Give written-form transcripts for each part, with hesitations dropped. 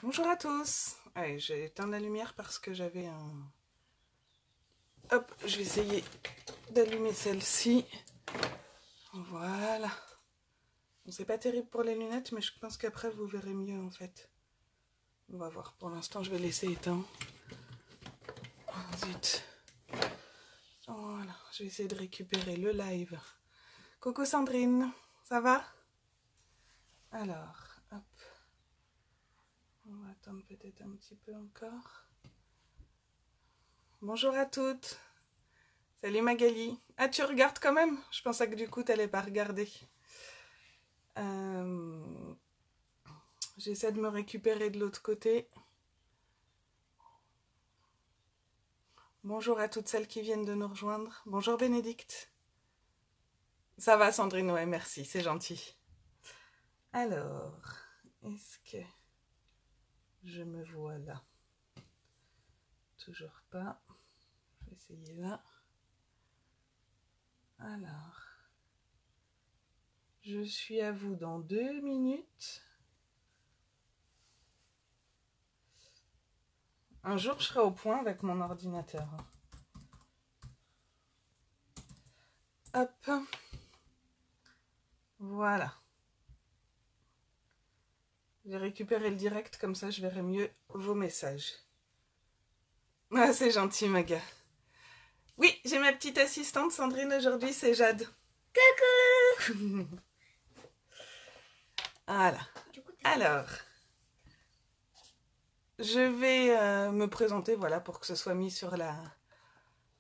Bonjour à tous. Allez, j'ai éteint la lumière parce que j'avais un... Hop, je vais essayer d'allumer celle-ci. Voilà. Bon, c'est pas terrible pour les lunettes, mais je pense qu'après vous verrez mieux en fait. On va voir. Pour l'instant, je vais laisser éteint. Oh, zut. Voilà, je vais essayer de récupérer le live. Coucou Sandrine, ça va? Alors, hop. On va attendre peut-être un petit peu encore. Bonjour à toutes. Salut Magali. Ah, tu regardes quand même? Je pensais que du coup, tu n'allais pas regarder. J'essaie de me récupérer de l'autre côté. Bonjour à toutes celles qui viennent de nous rejoindre. Bonjour Bénédicte. Ça va Sandrine? Ouais, merci, c'est gentil. Alors, est-ce que je me vois là? Toujours pas. Je vais essayer là. Alors, je suis à vous dans 2 minutes. Un jour, je serai au point avec mon ordinateur. Hop. Voilà. J'ai récupéré le direct, comme ça je verrai mieux vos messages. Ah, c'est gentil, Maga. Oui, j'ai ma petite assistante Sandrine aujourd'hui, c'est Jade. Coucou. Voilà. Alors, je vais me présenter, voilà, pour que ce soit mis sur la...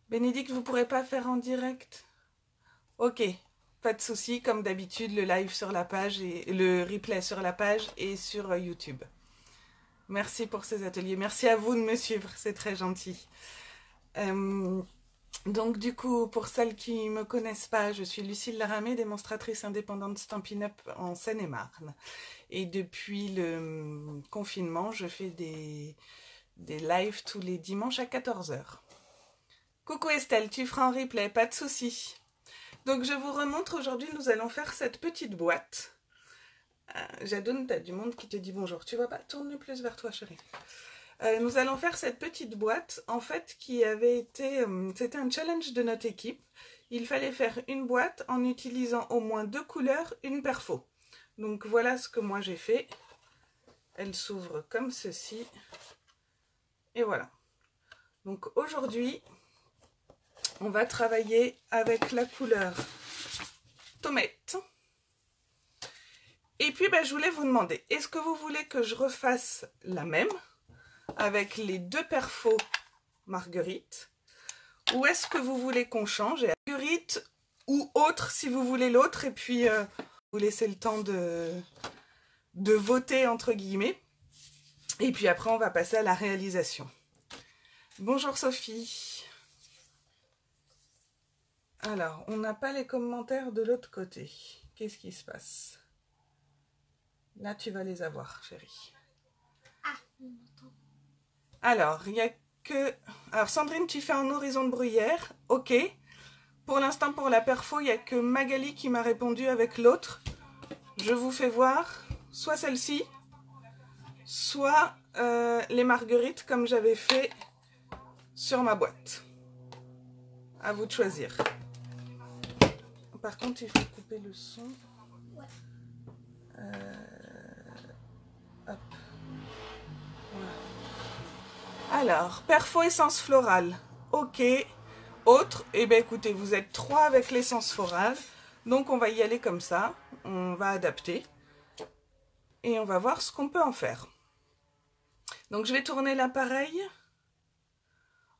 Bénédicte, vous ne pourrez pas faire en direct? Ok, pas de souci, comme d'habitude, le live sur la page et le replay sur la page et sur YouTube. Merci pour ces ateliers. Merci à vous de me suivre, c'est très gentil. Donc du coup, pour celles qui ne me connaissent pas, je suis Lucille Laramé, démonstratrice indépendante Stampin' Up en Seine-et-Marne. Et depuis le confinement, je fais des lives tous les dimanches à 14 h. Coucou Estelle, tu feras en replay, pas de souci. Donc je vous remontre, aujourd'hui nous allons faire cette petite boîte. Jadoune, t'as du monde qui te dit bonjour. Tu vois pas? Tourne plus vers toi chérie. Nous allons faire cette petite boîte, en fait, qui avait été... c'était un challenge de notre équipe. Il fallait faire une boîte en utilisant au moins 2 couleurs, une perfo. Donc voilà ce que moi j'ai fait. Elle s'ouvre comme ceci. Et voilà. Donc aujourd'hui, on va travailler avec la couleur tomate. Et puis, je voulais vous demander, est-ce que vous voulez que je refasse la même avec les 2 perfos Marguerite, ou est-ce que vous voulez qu'on change Marguerite ou autre si vous voulez l'autre, et puis vous laissez le temps de voter entre guillemets, et puis après on va passer à la réalisation. Bonjour Sophie. Alors, on n'a pas les commentaires de l'autre côté. Qu'est-ce qui se passe? Là, tu vas les avoir, chérie. Ah, on entend. Alors, il n'y a que... Alors, Sandrine, tu fais un horizon de bruyère. Ok. Pour l'instant, pour la perfo, il n'y a que Magali qui m'a répondu avec l'autre. Je vous fais voir soit celle-ci, soit les marguerites, comme j'avais fait sur ma boîte. À vous de choisir. Par contre, il faut couper le son. Ouais. Hop. Voilà. Alors, perfo essence florale. Ok. Autre, eh bien écoutez, vous êtes 3 avec l'essence florale. Donc on va y aller comme ça. On va adapter. Et on va voir ce qu'on peut en faire. Donc je vais tourner l'appareil.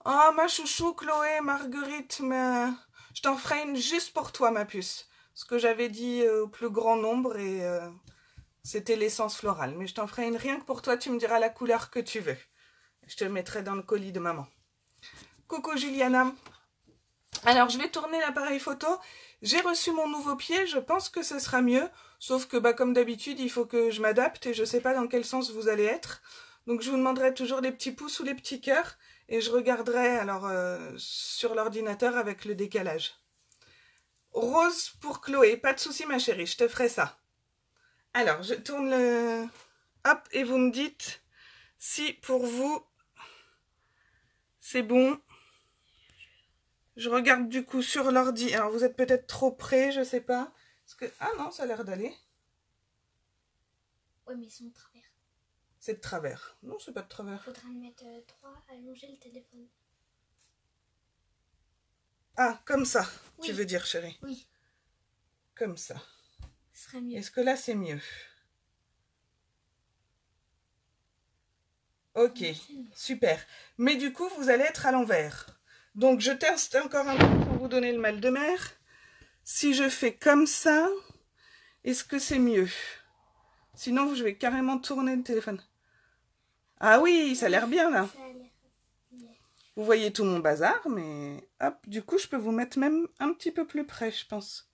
Oh ma chouchou Chloé, Marguerite, mais je t'en ferai une juste pour toi ma puce. Ce que j'avais dit au plus grand nombre, et c'était l'essence florale. Mais je t'en ferai une rien que pour toi, tu me diras la couleur que tu veux. Je te le mettrai dans le colis de maman. Coucou Juliana. Alors je vais tourner l'appareil photo. J'ai reçu mon nouveau pied, je pense que ce sera mieux. Sauf que comme d'habitude, il faut que je m'adapte et je ne sais pas dans quel sens vous allez être. Donc je vous demanderai toujours les petits pouces ou les petits cœurs. Et je regarderai alors sur l'ordinateur avec le décalage. Rose pour Chloé, pas de souci ma chérie, je te ferai ça. Alors je tourne le... Hop, et vous me dites Si pour vous, c'est bon. Je regarde du coup sur l'ordi. Alors vous êtes peut-être trop près, je sais pas. Parce que... Ah non, ça a l'air d'aller. Ouais, mais ils sont de travers. C'est de travers. Non, c'est pas de travers. Faudra en mettre 3, allonger le téléphone. Ah, comme ça, Oui. tu veux dire, chérie? Oui, Comme ça. ce serait mieux. Est-ce que là, c'est mieux? Ok, super. Mais du coup, vous allez être à l'envers. Donc, je teste encore un peu pour vous donner le mal de mer. Si je fais comme ça, est-ce que c'est mieux? Sinon, je vais carrément tourner le téléphone. Ah oui, ça a l'air bien, là. Ça a l'air mieux. Vous voyez tout mon bazar, mais hop, du coup, je peux vous mettre même un petit peu plus près, je pense.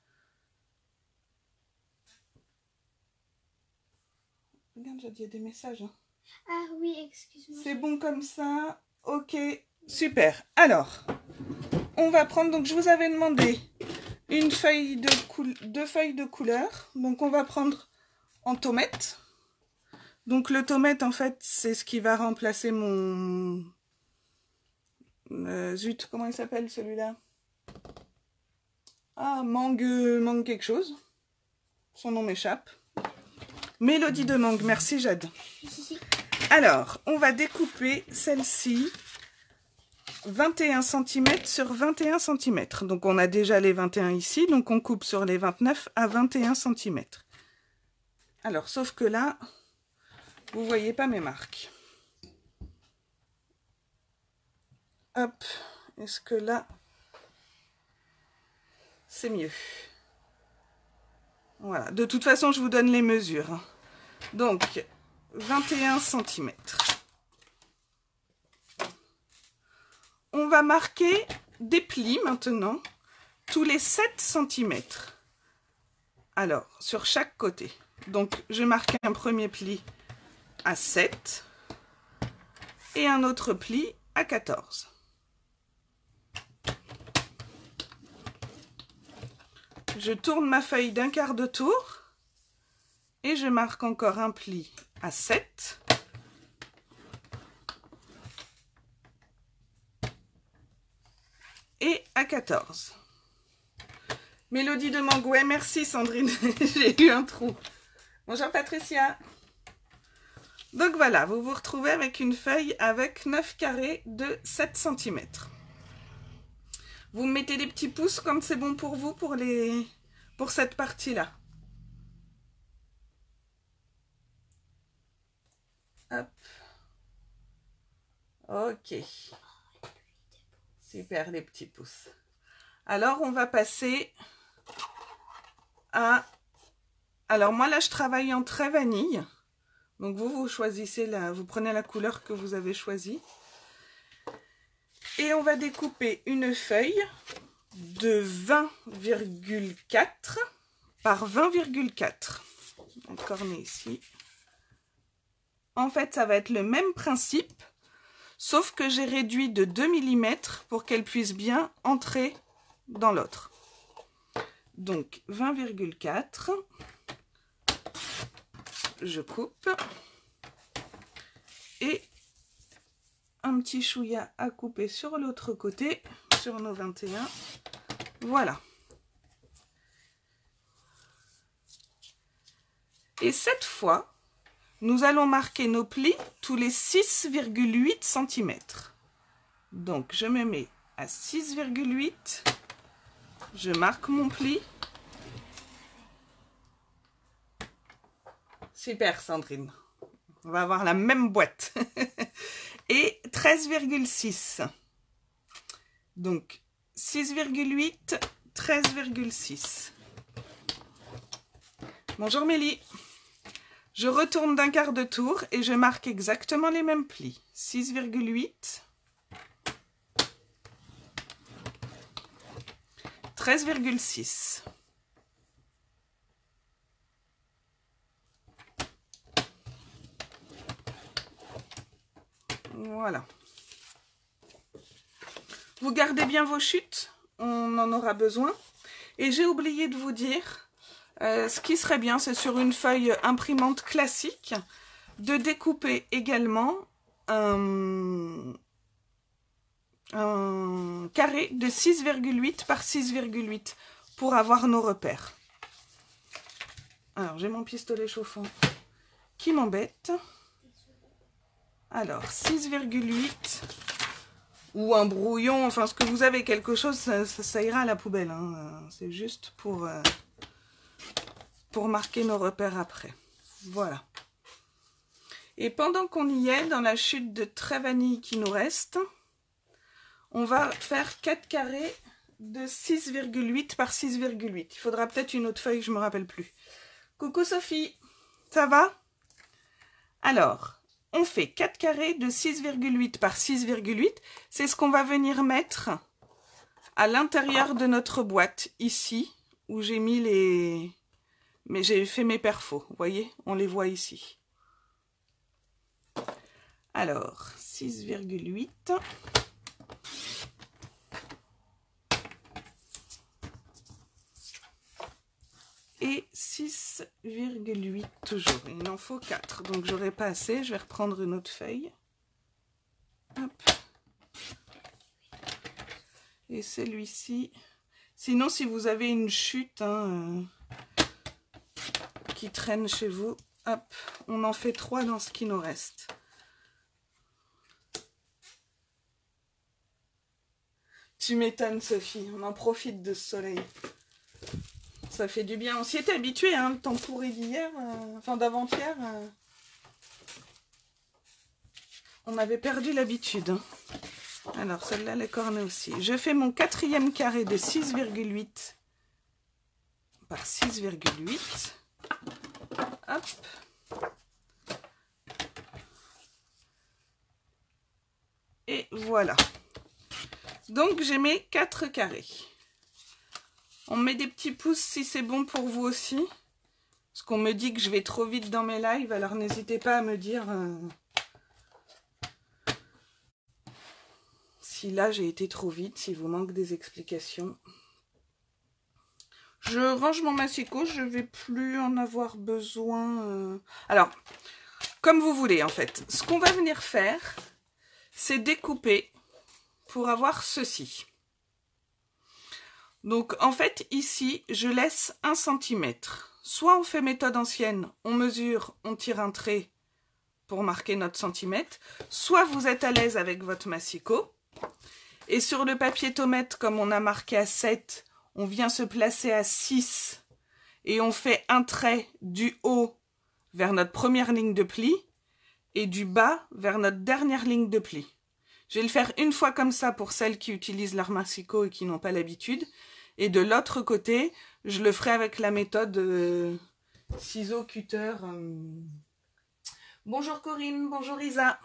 Regarde, j'ai dit des messages. Hein. Ah oui, excuse-moi. C'est bon comme ça. Ok, super. Alors, on va prendre, donc je vous avais demandé une feuille de deux feuilles de couleur. Donc, on va prendre en tomate. Donc, le tomate, en fait, c'est ce qui va remplacer mon... zut, comment il s'appelle celui-là? Ah, mangue quelque chose. Son nom m'échappe. Mélodie de mangue, merci Jade. Alors, on va découper celle-ci 21 cm sur 21 cm. Donc, on a déjà les 21 ici, donc on coupe sur les 29 à 21 cm. Alors, sauf que là, vous voyez pas mes marques. Hop, est-ce que là, c'est mieux? Voilà, de toute façon, je vous donne les mesures. Donc, 21 cm. On va marquer des plis maintenant, tous les 7 cm. Alors, sur chaque côté. Donc, je marque un premier pli à 7 et un autre pli à 14. Je tourne ma feuille d'un quart de tour et je marque encore un pli à 7 et à 14. Mélodie de mangue, ouais, merci Sandrine, j'ai eu un trou. Bonjour Patricia. Donc voilà, vous vous retrouvez avec une feuille avec 9 carrés de 7 cm. Vous me mettez des petits pouces quand c'est bon pour vous pour cette partie-là. Hop. Ok. Super les petits pouces. Alors on va passer à... Alors moi là je travaille en trait vanille. Donc vous choisissez vous prenez la couleur que vous avez choisie. Et on va découper une feuille de 20,4 par 20,4. On corne ici. En fait, ça va être le même principe, sauf que j'ai réduit de 2 mm pour qu'elle puisse bien entrer dans l'autre. Donc 20,4. Je coupe. Et un petit chouïa à couper sur l'autre côté, sur nos 21. Voilà. Et cette fois, nous allons marquer nos plis tous les 6,8 cm. Donc, je me mets à 6,8. Je marque mon pli. Super, Sandrine. On va avoir la même boîte. Et 13,6. Donc, 6,8, 13,6. Bonjour Mélie. Je retourne d'un quart de tour et je marque exactement les mêmes plis. 6,8. 13,6. Voilà. Vous gardez bien vos chutes, on en aura besoin. Et j'ai oublié de vous dire, ce qui serait bien, c'est sur une feuille imprimante classique, de découper également un carré de 6,8 par 6,8 pour avoir nos repères. Alors, j'ai mon pistolet chauffant qui m'embête. Alors, 6,8 ou un brouillon, enfin ce que vous avez, quelque chose, ça ira à la poubelle. Hein. C'est juste pour marquer nos repères après. Voilà. Et pendant qu'on y est, dans la chute de trait vanille qui nous reste, on va faire 4 carrés de 6,8 par 6,8. Il faudra peut-être une autre feuille, je ne me rappelle plus. Coucou Sophie, ça va? Alors, on fait 4 carrés de 6,8 par 6,8. C'est ce qu'on va venir mettre à l'intérieur de notre boîte, ici, où j'ai mis les... Mais j'ai fait mes perfos, vous voyez? On les voit ici. Alors, 6,8. Et 6,8 toujours. Il en faut 4. Donc, j'aurai pas assez. Je vais reprendre une autre feuille. Hop. Et celui-ci. Sinon, si vous avez une chute qui traîne chez vous, hop, on en fait 3 dans ce qui nous reste. Tu m'étonnes, Sophie. On en profite de ce soleil. Ça fait du bien. On s'y était habitué, hein, le temps pourri d'hier, enfin d'avant-hier. On avait perdu l'habitude. Hein. Alors, celle-là, les cornets aussi. Je fais mon 4e carré de 6,8 par 6,8. Hop. Et voilà. Donc, j'ai mes 4 carrés. On met des petits pouces si c'est bon pour vous aussi. Parce qu'on me dit que je vais trop vite dans mes lives, alors n'hésitez pas à me dire si là j'ai été trop vite, s'il vous manque des explications. Je range mon massicot, je ne vais plus en avoir besoin. Alors, comme vous voulez en fait. Ce qu'on va venir faire, c'est découper pour avoir ceci. Donc en fait ici je laisse 1 cm. Soit on fait méthode ancienne, on mesure, on tire un trait pour marquer notre centimètre, soit vous êtes à l'aise avec votre massicot. Et sur le papier tomate, comme on a marqué à 7, on vient se placer à 6 et on fait un trait du haut vers notre première ligne de pli et du bas vers notre dernière ligne de pli. Je vais le faire une fois comme ça pour celles qui utilisent leur massicot et qui n'ont pas l'habitude. Et de l'autre côté, je le ferai avec la méthode ciseaux cutter. Bonjour Corinne, bonjour Isa.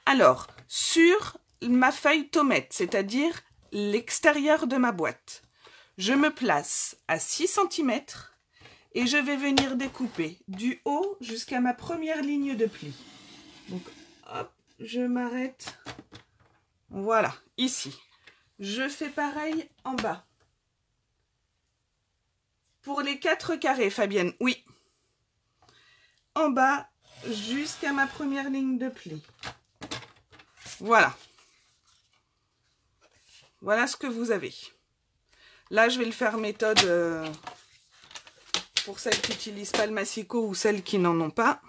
Alors, sur ma feuille tomate, c'est-à-dire l'extérieur de ma boîte, je me place à 6 cm et je vais venir découper du haut jusqu'à ma première ligne de pli. Donc, hop, je m'arrête. Voilà, ici. Je fais pareil en bas. Pour les 4 carrés, Fabienne, oui. En bas, jusqu'à ma première ligne de pli. Voilà. Voilà ce que vous avez. Là, je vais le faire méthode pour celles qui n'utilisent pas le massicot ou celles qui n'en ont pas.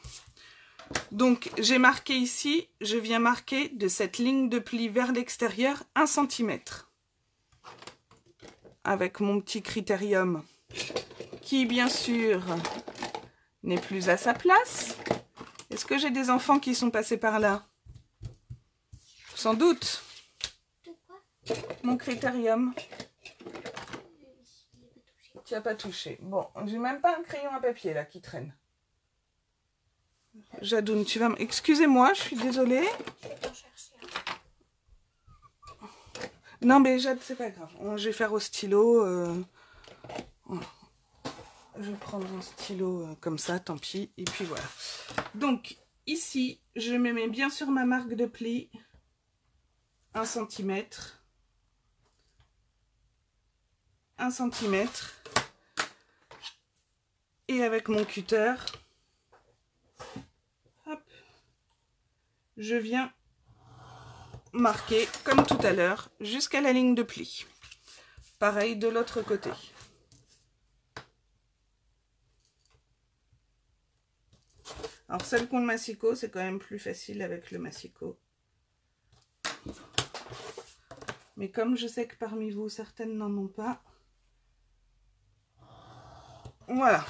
Donc, j'ai marqué ici, je viens marquer de cette ligne de pli vers l'extérieur 1 cm. Avec mon petit critérium qui, bien sûr, n'est plus à sa place. Est-ce que j'ai des enfants qui sont passés par là? Sans doute. De quoi? Mon critérium. Tu n'as pas touché. Bon, j'ai même pas un crayon à papier là qui traîne. Jadoune, tu vas me... Excusez-moi, je suis désolée. Je vais t'en chercher un. Non mais Jade, c'est pas grave. Je vais faire au stylo. Je vais prendre un stylo comme ça, tant pis. Et puis voilà. Donc, ici, je me mets bien sur ma marque de pli. 1 cm. 1 cm. Et avec mon cutter, hop, je viens marquer comme tout à l'heure jusqu'à la ligne de pli. Pareil de l'autre côté. Alors celle qu'on le massicot, c'est quand même plus facile avec le massicot. Mais comme je sais que parmi vous, certaines n'en ont pas. Voilà.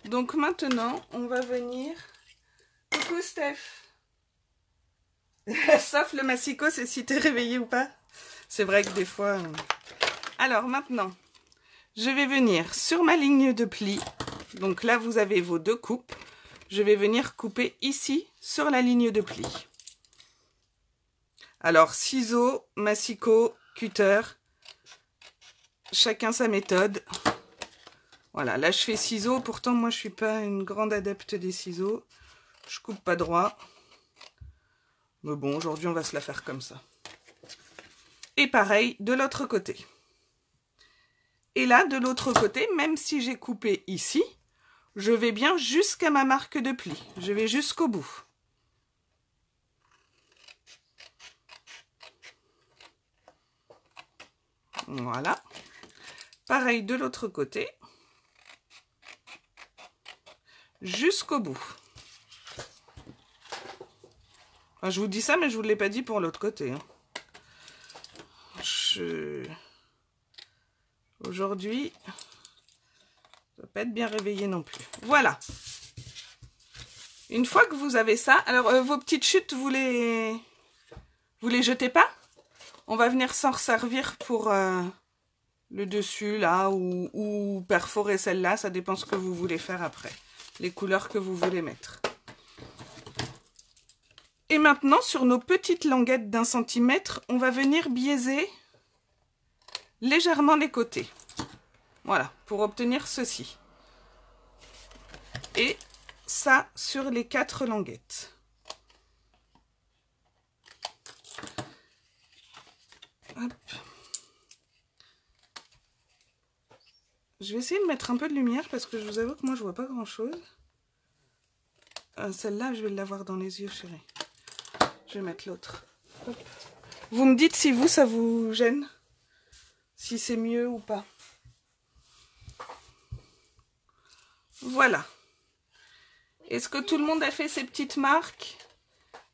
Donc maintenant, on va venir... Coucou Steph. Sauf le massicot, c'est si t'es réveillé ou pas. C'est vrai que des fois... Alors maintenant, je vais venir sur ma ligne de pli. Donc là, vous avez vos deux coupes. Je vais venir couper ici, sur la ligne de pli. Alors, ciseaux, massicot, cutter, chacun sa méthode. Voilà, là je fais ciseaux. Pourtant, moi, je suis pas une grande adepte des ciseaux. Je coupe pas droit. Mais bon, aujourd'hui, on va se la faire comme ça. Et pareil, de l'autre côté. Et là, de l'autre côté, même si j'ai coupé ici, je vais bien jusqu'à ma marque de pli. Je vais jusqu'au bout. Voilà. Pareil de l'autre côté. Jusqu'au bout. Enfin, je vous dis ça, mais je ne vous l'ai pas dit pour l'autre côté. Hein. Aujourd'hui, je ne dois pas être bien réveillée non plus. Voilà. Une fois que vous avez ça, alors vos petites chutes, vous les jetez pas? On va venir s'en resservir pour le dessus là ou perforer celle-là, ça dépend ce que vous voulez faire après, les couleurs que vous voulez mettre. Et maintenant, sur nos petites languettes d'1 centimètre, on va venir biaiser légèrement les côtés. Voilà, pour obtenir ceci. Et ça sur les 4 languettes. Hop. Je vais essayer de mettre un peu de lumière parce que je vous avoue que moi je vois pas grand chose. Celle-là, je vais l'avoir dans les yeux, chérie. Je vais mettre l'autre. Vous me dites si vous, ça vous gêne, si c'est mieux ou pas. Voilà. Est-ce que tout le monde a fait ses petites marques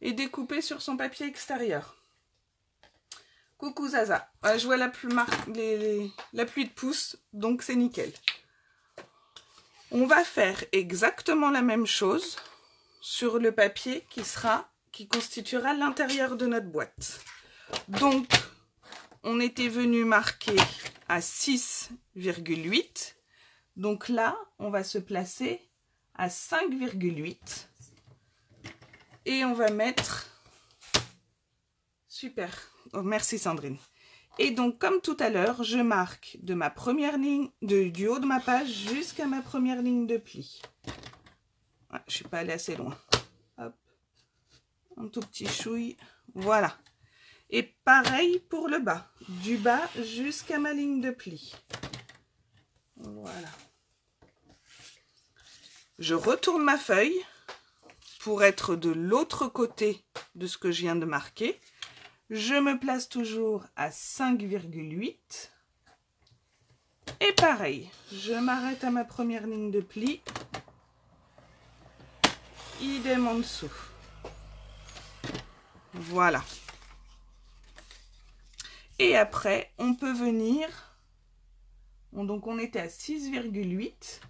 et découpé sur son papier extérieur? Coucou Zaza. Je vois la pluie de pouce, donc c'est nickel. On va faire exactement la même chose sur le papier qui constituera l'intérieur de notre boîte. Donc, on était venu marquer à 6,8. Donc là, on va se placer à 5,8. Et on va mettre... Super. Oh, merci Sandrine. Et donc, comme tout à l'heure, je marque de ma première ligne, du haut de ma page jusqu'à ma première ligne de pli. Ouais, je ne suis pas allée assez loin. Hop. Un tout petit chouille. Voilà. Et pareil pour le bas. Du bas jusqu'à ma ligne de pli. Voilà. Je retourne ma feuille pour être de l'autre côté de ce que je viens de marquer. Je me place toujours à 5,8. Et pareil, je m'arrête à ma première ligne de pli. Idem en dessous. Voilà. Et après, on peut venir... Donc, on était à 6,8.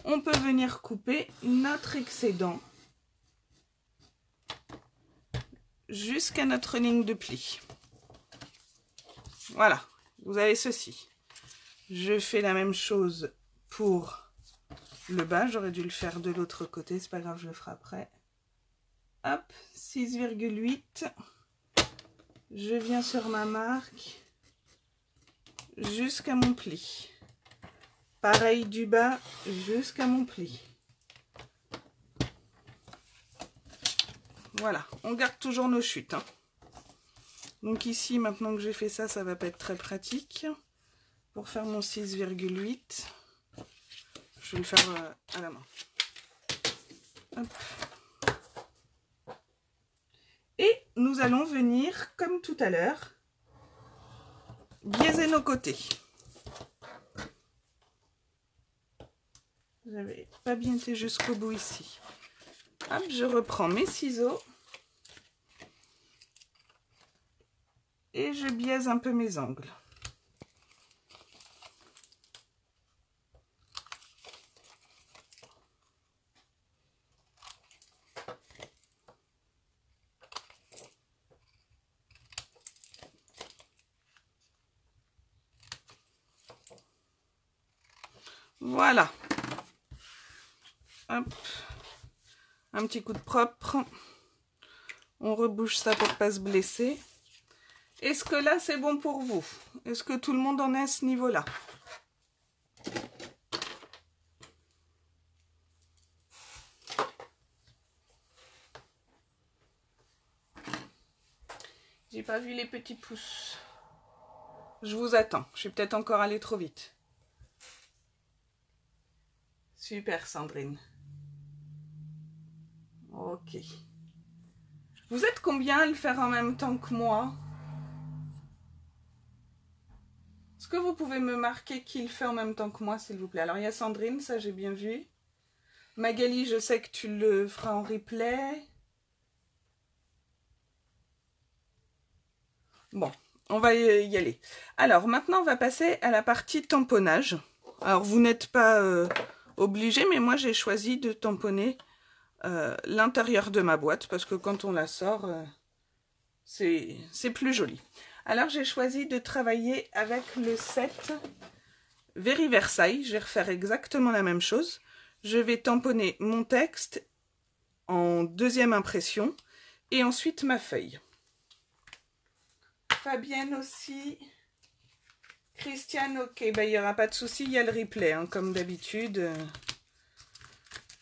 On peut venir couper notre excédent jusqu'à notre ligne de pli. Voilà, vous avez ceci. Je fais la même chose pour le bas. J'aurais dû le faire de l'autre côté, c'est pas grave, je le ferai après. Hop, 6,8. Je viens sur ma marque jusqu'à mon pli. Pareil du bas jusqu'à mon pli. Voilà, on garde toujours nos chutes. Hein. Donc ici, maintenant que j'ai fait ça, ça va pas être très pratique. Pour faire mon 6,8, je vais le faire à la main. Hop. nous allons venir, comme tout à l'heure, biaiser nos côtés. J'avais pas bien été jusqu'au bout ici. Hop, je reprends mes ciseaux. Et je biaise un peu mes angles. Voilà. Hop. Un petit coup de propre. On rebouche ça pour pas se blesser. Est-ce que là c'est bon pour vous? Est-ce que tout le monde en est à ce niveau-là? J'ai pas vu les petits pouces. Je vous attends. Je suis peut-être encore allée trop vite. Super Sandrine. Ok. Vous êtes combien à le faire en même temps que moi? Est-ce que vous pouvez me marquer qui le fait en même temps que moi, s'il vous plaît? Alors, il y a Sandrine, ça j'ai bien vu. Magali, je sais que tu le feras en replay. Bon, on va y aller. Alors, maintenant, on va passer à la partie tamponnage. Alors, vous n'êtes pas obligé, mais moi, j'ai choisi de tamponner l'intérieur de ma boîte, parce que quand on la sort, c'est plus joli. Alors, j'ai choisi de travailler avec le set Very Versailles. Je vais refaire exactement la même chose. Je vais tamponner mon texte en deuxième impression et ensuite ma feuille. Fabienne aussi. Christiane, ok, bah, il n'y aura pas de souci, il y a le replay, hein, comme d'habitude.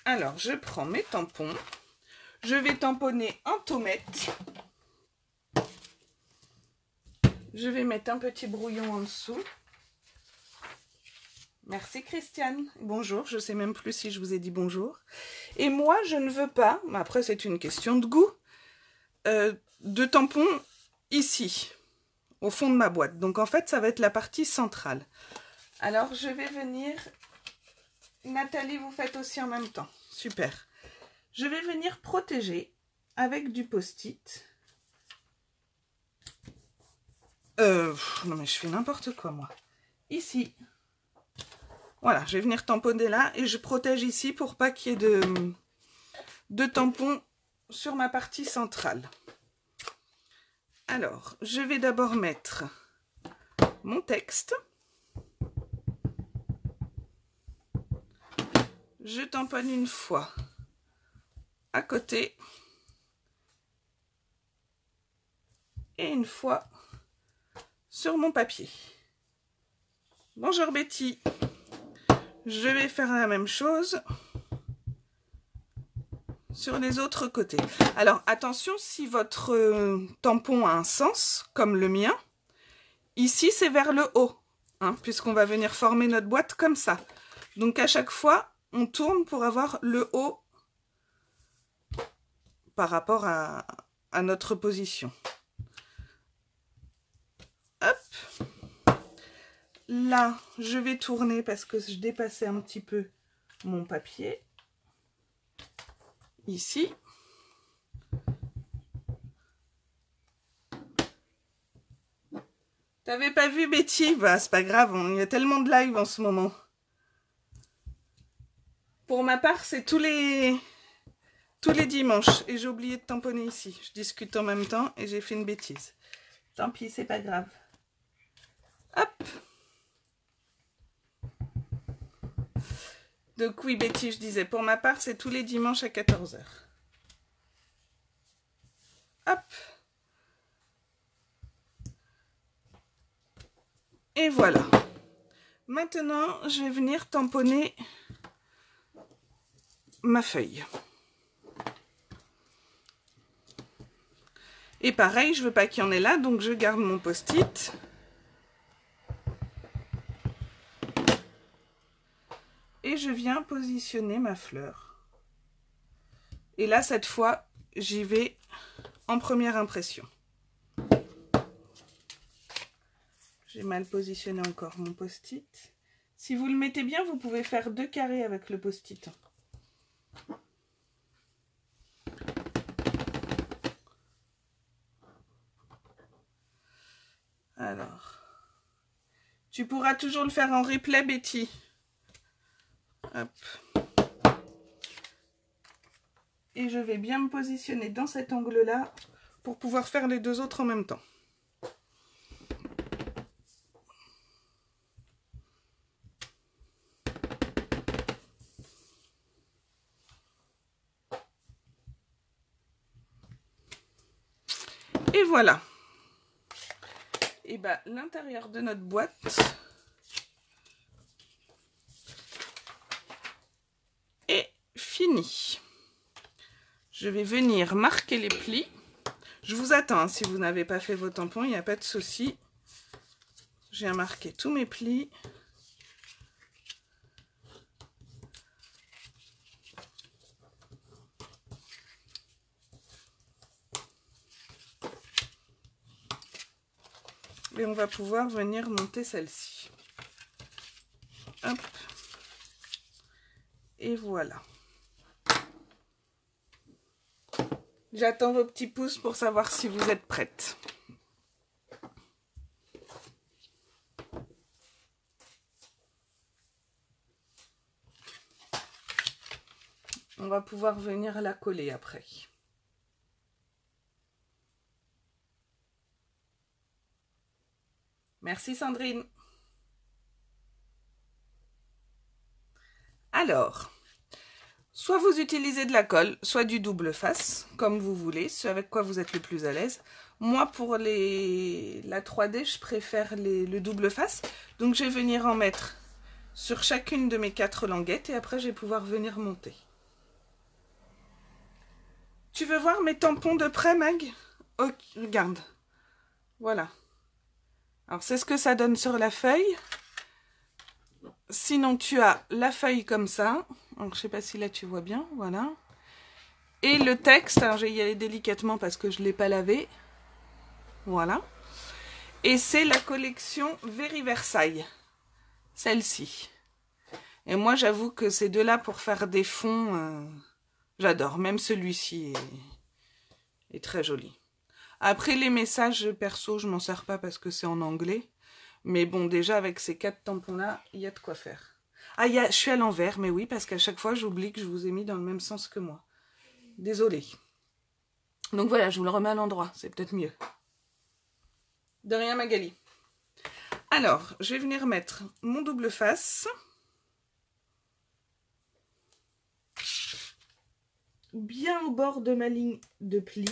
Alors, je prends mes tampons. Je vais tamponner en tomate. Je vais mettre un petit brouillon en dessous. Merci Christiane. Bonjour, je ne sais même plus si je vous ai dit bonjour. Et moi, je ne veux pas, mais après c'est une question de goût, de tampons ici, au fond de ma boîte. Donc en fait, ça va être la partie centrale. Alors, je vais venir... Nathalie, vous faites aussi en même temps. Super. Je vais venir protéger avec du post-it. Non mais je fais n'importe quoi moi. Ici. Voilà, je vais venir tamponner là et je protège ici pour pas qu'il y ait de tampons sur ma partie centrale. Alors, je vais d'abord mettre mon texte. Je tamponne une fois à côté et une fois sur mon papier. Bonjour Betty. Je vais faire la même chose sur les autres côtés. Alors attention, si votre tampon a un sens, comme le mien, ici c'est vers le haut, hein, puisqu'on va venir former notre boîte comme ça. Donc à chaque fois, on tourne pour avoir le haut par rapport à notre position. Hop. Là, je vais tourner parce que je dépassais un petit peu mon papier. Ici. T'avais pas vu Betty? Bah, c'est pas grave, il y a tellement de live en ce moment. Pour ma part, c'est tous les dimanches. Et j'ai oublié de tamponner ici. Je discute en même temps et j'ai fait une bêtise. Tant pis, c'est pas grave. Hop. Donc oui, Betty, je disais, pour ma part, c'est tous les dimanches à 14 h. Hop. Et voilà. Maintenant, je vais venir tamponner ma feuille. Et pareil, je veux pas qu'il y en ait là, donc je garde mon post-it. Et je viens positionner ma fleur. Et là, cette fois, j'y vais en première impression. J'ai mal positionné encore mon post-it. Si vous le mettez bien, vous pouvez faire 2 carrés avec le post-it. Alors, tu pourras toujours le faire en replay, Betty. Hop. Et je vais bien me positionner dans cet angle-là pour pouvoir faire les 2 autres en même temps. Et voilà. Et bien, l'intérieur de notre boîte est fini. Je vais venir marquer les plis. Je vous attends, hein, si vous n'avez pas fait vos tampons, il n'y a pas de souci. J'ai marqué tous mes plis. Et on va pouvoir venir monter celle-ci. Hop. Et voilà. J'attends vos petits pouces pour savoir si vous êtes prêtes. On va pouvoir venir la coller après. Merci Sandrine. Alors, soit vous utilisez de la colle, soit du double face, comme vous voulez, ce avec quoi vous êtes le plus à l'aise. Moi, pour la 3D, je préfère le double face. Donc, je vais venir en mettre sur chacune de mes 4 languettes et après, je vais pouvoir venir monter. Tu veux voir mes tampons de près, Mag? Ok, regarde. Voilà. Alors, c'est ce que ça donne sur la feuille. Sinon, tu as la feuille comme ça. Donc, je sais pas si là, tu vois bien. Voilà. Et le texte, alors je vais y aller délicatement parce que je ne l'ai pas lavé. Voilà. Et c'est la collection Very Versailles. Celle-ci. Et moi, j'avoue que ces deux-là, pour faire des fonds, j'adore. Même celui-ci est très joli. Après, les messages perso, je m'en sers pas parce que c'est en anglais. Mais bon, déjà, avec ces 4 tampons-là, il y a de quoi faire. Ah, je suis à l'envers, mais oui, parce qu'à chaque fois, j'oublie que je vous ai mis dans le même sens que moi. Désolée. Donc voilà, je vous le remets à l'endroit, c'est peut-être mieux. De rien, Magali. Alors, je vais venir mettre mon double face. Bien au bord de ma ligne de pli.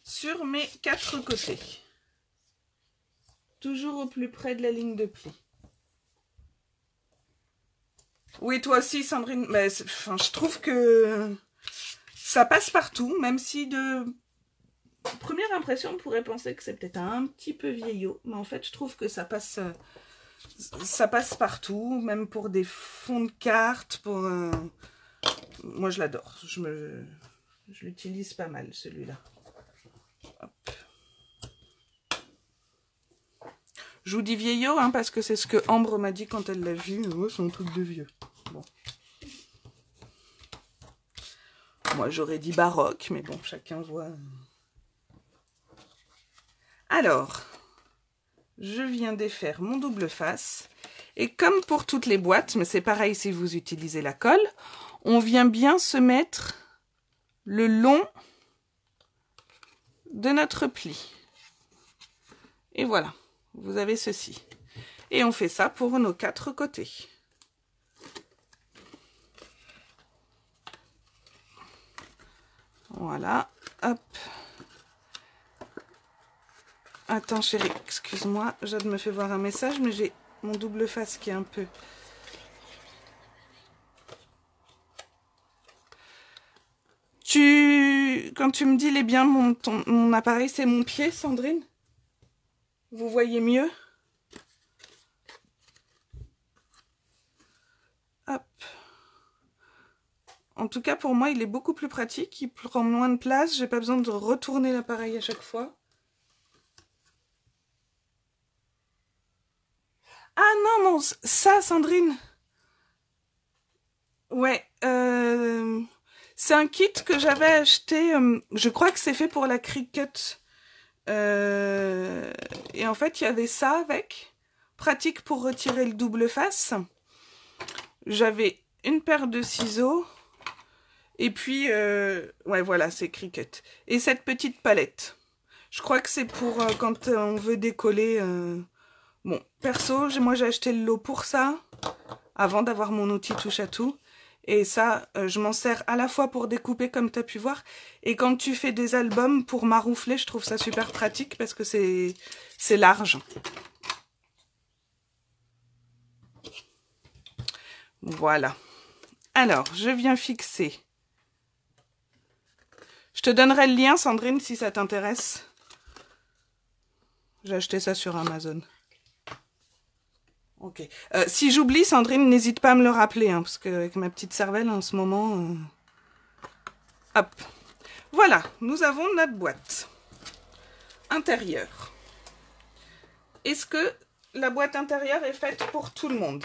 Sur mes 4 côtés. Toujours au plus près de la ligne de pli. Oui, toi aussi, Sandrine. Mais enfin, je trouve que ça passe partout, même si de première impression, on pourrait penser que c'est peut-être un petit peu vieillot. Mais en fait, je trouve que ça passe partout, même pour des fonds de cartes. Moi, je l'adore. Je l'utilise pas mal, celui-là. Je vous dis vieillot, hein, parce que c'est ce que Ambre m'a dit quand elle l'a vu. Oh, c'est un truc de vieux. Bon. Moi, j'aurais dit baroque, mais bon, chacun voit. Alors, je viens défaire mon double face. Et comme pour toutes les boîtes, mais c'est pareil si vous utilisez la colle, on vient bien se mettre le long de notre pli. Et voilà, vous avez ceci. Et on fait ça pour nos 4 côtés. Voilà, hop. Attends chérie, excuse-moi, Jade me fait voir un message, mais j'ai mon double face qui est un peu... Quand tu me dis les biens, mon appareil, c'est mon pied, Sandrine? Vous voyez mieux? Hop. En tout cas, pour moi, il est beaucoup plus pratique. Il prend moins de place. J'ai pas besoin de retourner l'appareil à chaque fois. Ah non, mon... ça, Sandrine. Ouais. C'est un kit que j'avais acheté. Je crois que c'est fait pour la Cricut. Et en fait, il y avait ça avec. Pratique pour retirer le double face. J'avais une paire de ciseaux. Et puis, ouais, voilà, c'est Cricut. Et cette petite palette. Je crois que c'est pour quand on veut décoller. Bon, perso, moi j'ai acheté le lot pour ça, avant d'avoir mon outil touche à tout. Et ça, je m'en sers à la fois pour découper, comme tu as pu voir. Et quand tu fais des albums pour maroufler, je trouve ça super pratique parce que c'est large. Voilà. Alors, je viens fixer. Je te donnerai le lien, Sandrine, si ça t'intéresse. J'ai acheté ça sur Amazon. Ok. Si j'oublie, Sandrine, n'hésite pas à me le rappeler, hein, parce qu'avec ma petite cervelle en ce moment... Hop. Voilà, nous avons notre boîte intérieure. Est-ce que la boîte intérieure est faite pour tout le monde?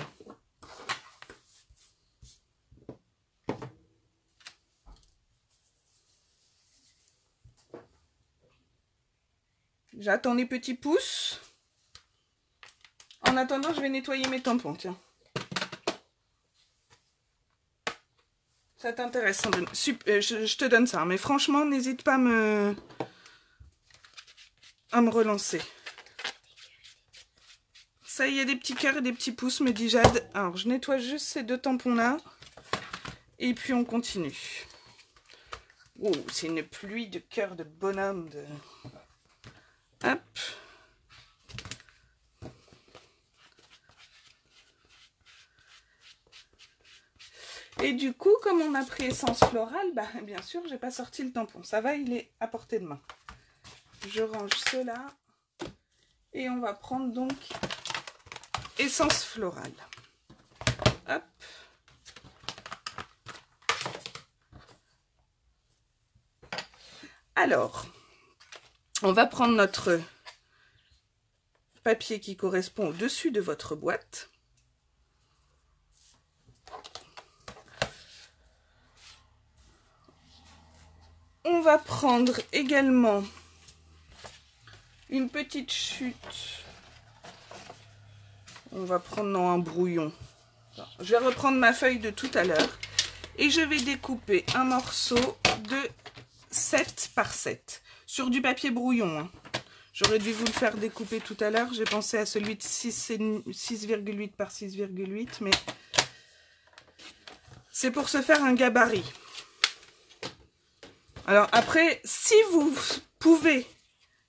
J'attends les petits pouces. En attendant, je vais nettoyer mes tampons, tiens. Ça t'intéresse, Sandrine? Je te donne ça, mais franchement, n'hésite pas à me relancer. Ça, il y a des petits cœurs et des petits pouces, me dit Jade. Alors, je nettoie juste ces deux tampons-là. Et puis, on continue. Oh, c'est une pluie de cœurs de bonhomme. Hop. Et du coup, comme on a pris essence florale, bah, bien sûr, j'ai pas sorti le tampon. Ça va, il est à portée de main. Je range cela. Et on va prendre donc essence florale. Hop. Alors, on va prendre notre papier qui correspond au dessus de votre boîte. On va prendre également une petite chute. On va prendre un brouillon. Je vais reprendre ma feuille de tout à l'heure. Et je vais découper un morceau de 7 par 7. Sur du papier brouillon. Hein. J'aurais dû vous le faire découper tout à l'heure. J'ai pensé à celui de 6,8 par 6,8. Mais c'est pour se faire un gabarit. Alors après, si vous pouvez,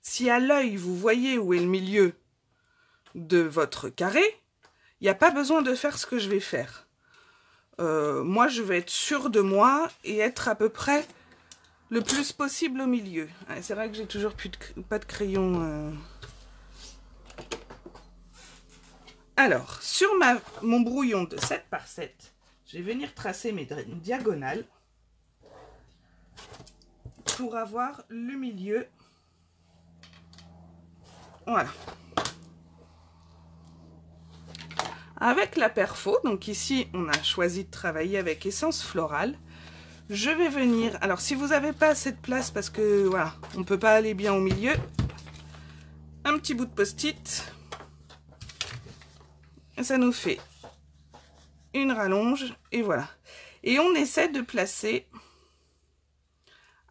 si à l'œil vous voyez où est le milieu de votre carré, il n'y a pas besoin de faire ce que je vais faire. Moi, je vais être sûre de moi et être à peu près le plus possible au milieu. C'est vrai que j'ai toujours pas de crayon. Alors, sur mon brouillon de 7 par 7, je vais venir tracer mes diagonales pour avoir le milieu. Voilà. Avec la perfo, donc ici on a choisi de travailler avec essence florale. Je vais venir, alors si vous n'avez pas assez de place parce que voilà, on ne peut pas aller bien au milieu, un petit bout de post-it. Ça nous fait une rallonge et voilà. Et on essaie de placer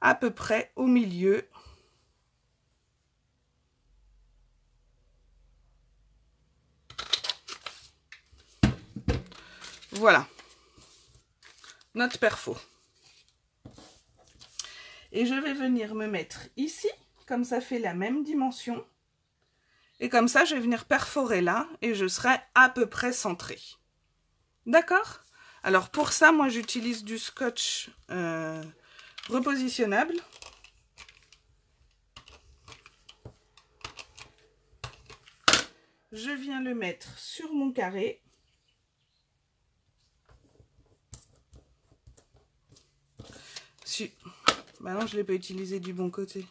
à peu près au milieu. Voilà, notre perfo. Et je vais venir me mettre ici, comme ça fait la même dimension. Et comme ça, je vais venir perforer là et je serai à peu près centrée. D'accord? Alors pour ça, moi j'utilise du scotch repositionnable. Je viens le mettre sur mon carré. Si. Bah non, je ne l'ai pas utilisé du bon côté.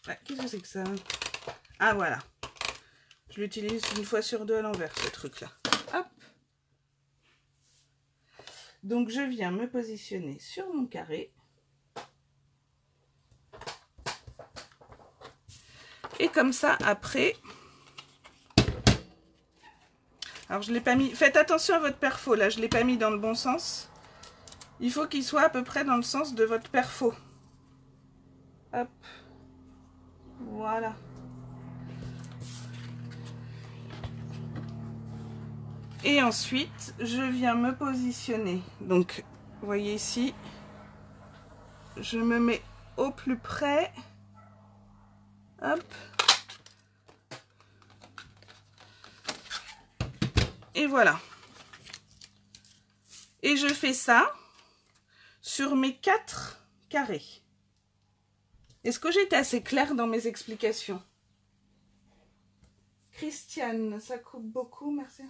Ah, qu'est-ce que c'est que ça? Ah, voilà. Je l'utilise une fois sur deux à l'envers, ce truc-là. Hop. Donc, je viens me positionner sur mon carré. Et comme ça, après... Alors, je ne l'ai pas mis... Faites attention à votre perfo, là. Je ne l'ai pas mis dans le bon sens. Il faut qu'il soit à peu près dans le sens de votre perfo. Hop. Voilà. Et ensuite, je viens me positionner. Donc, vous voyez ici, je me mets au plus près. Hop. Et voilà. Et je fais ça sur mes 4 carrés. Est-ce que j'ai été assez claire dans mes explications? Christiane, ça coupe beaucoup, merci.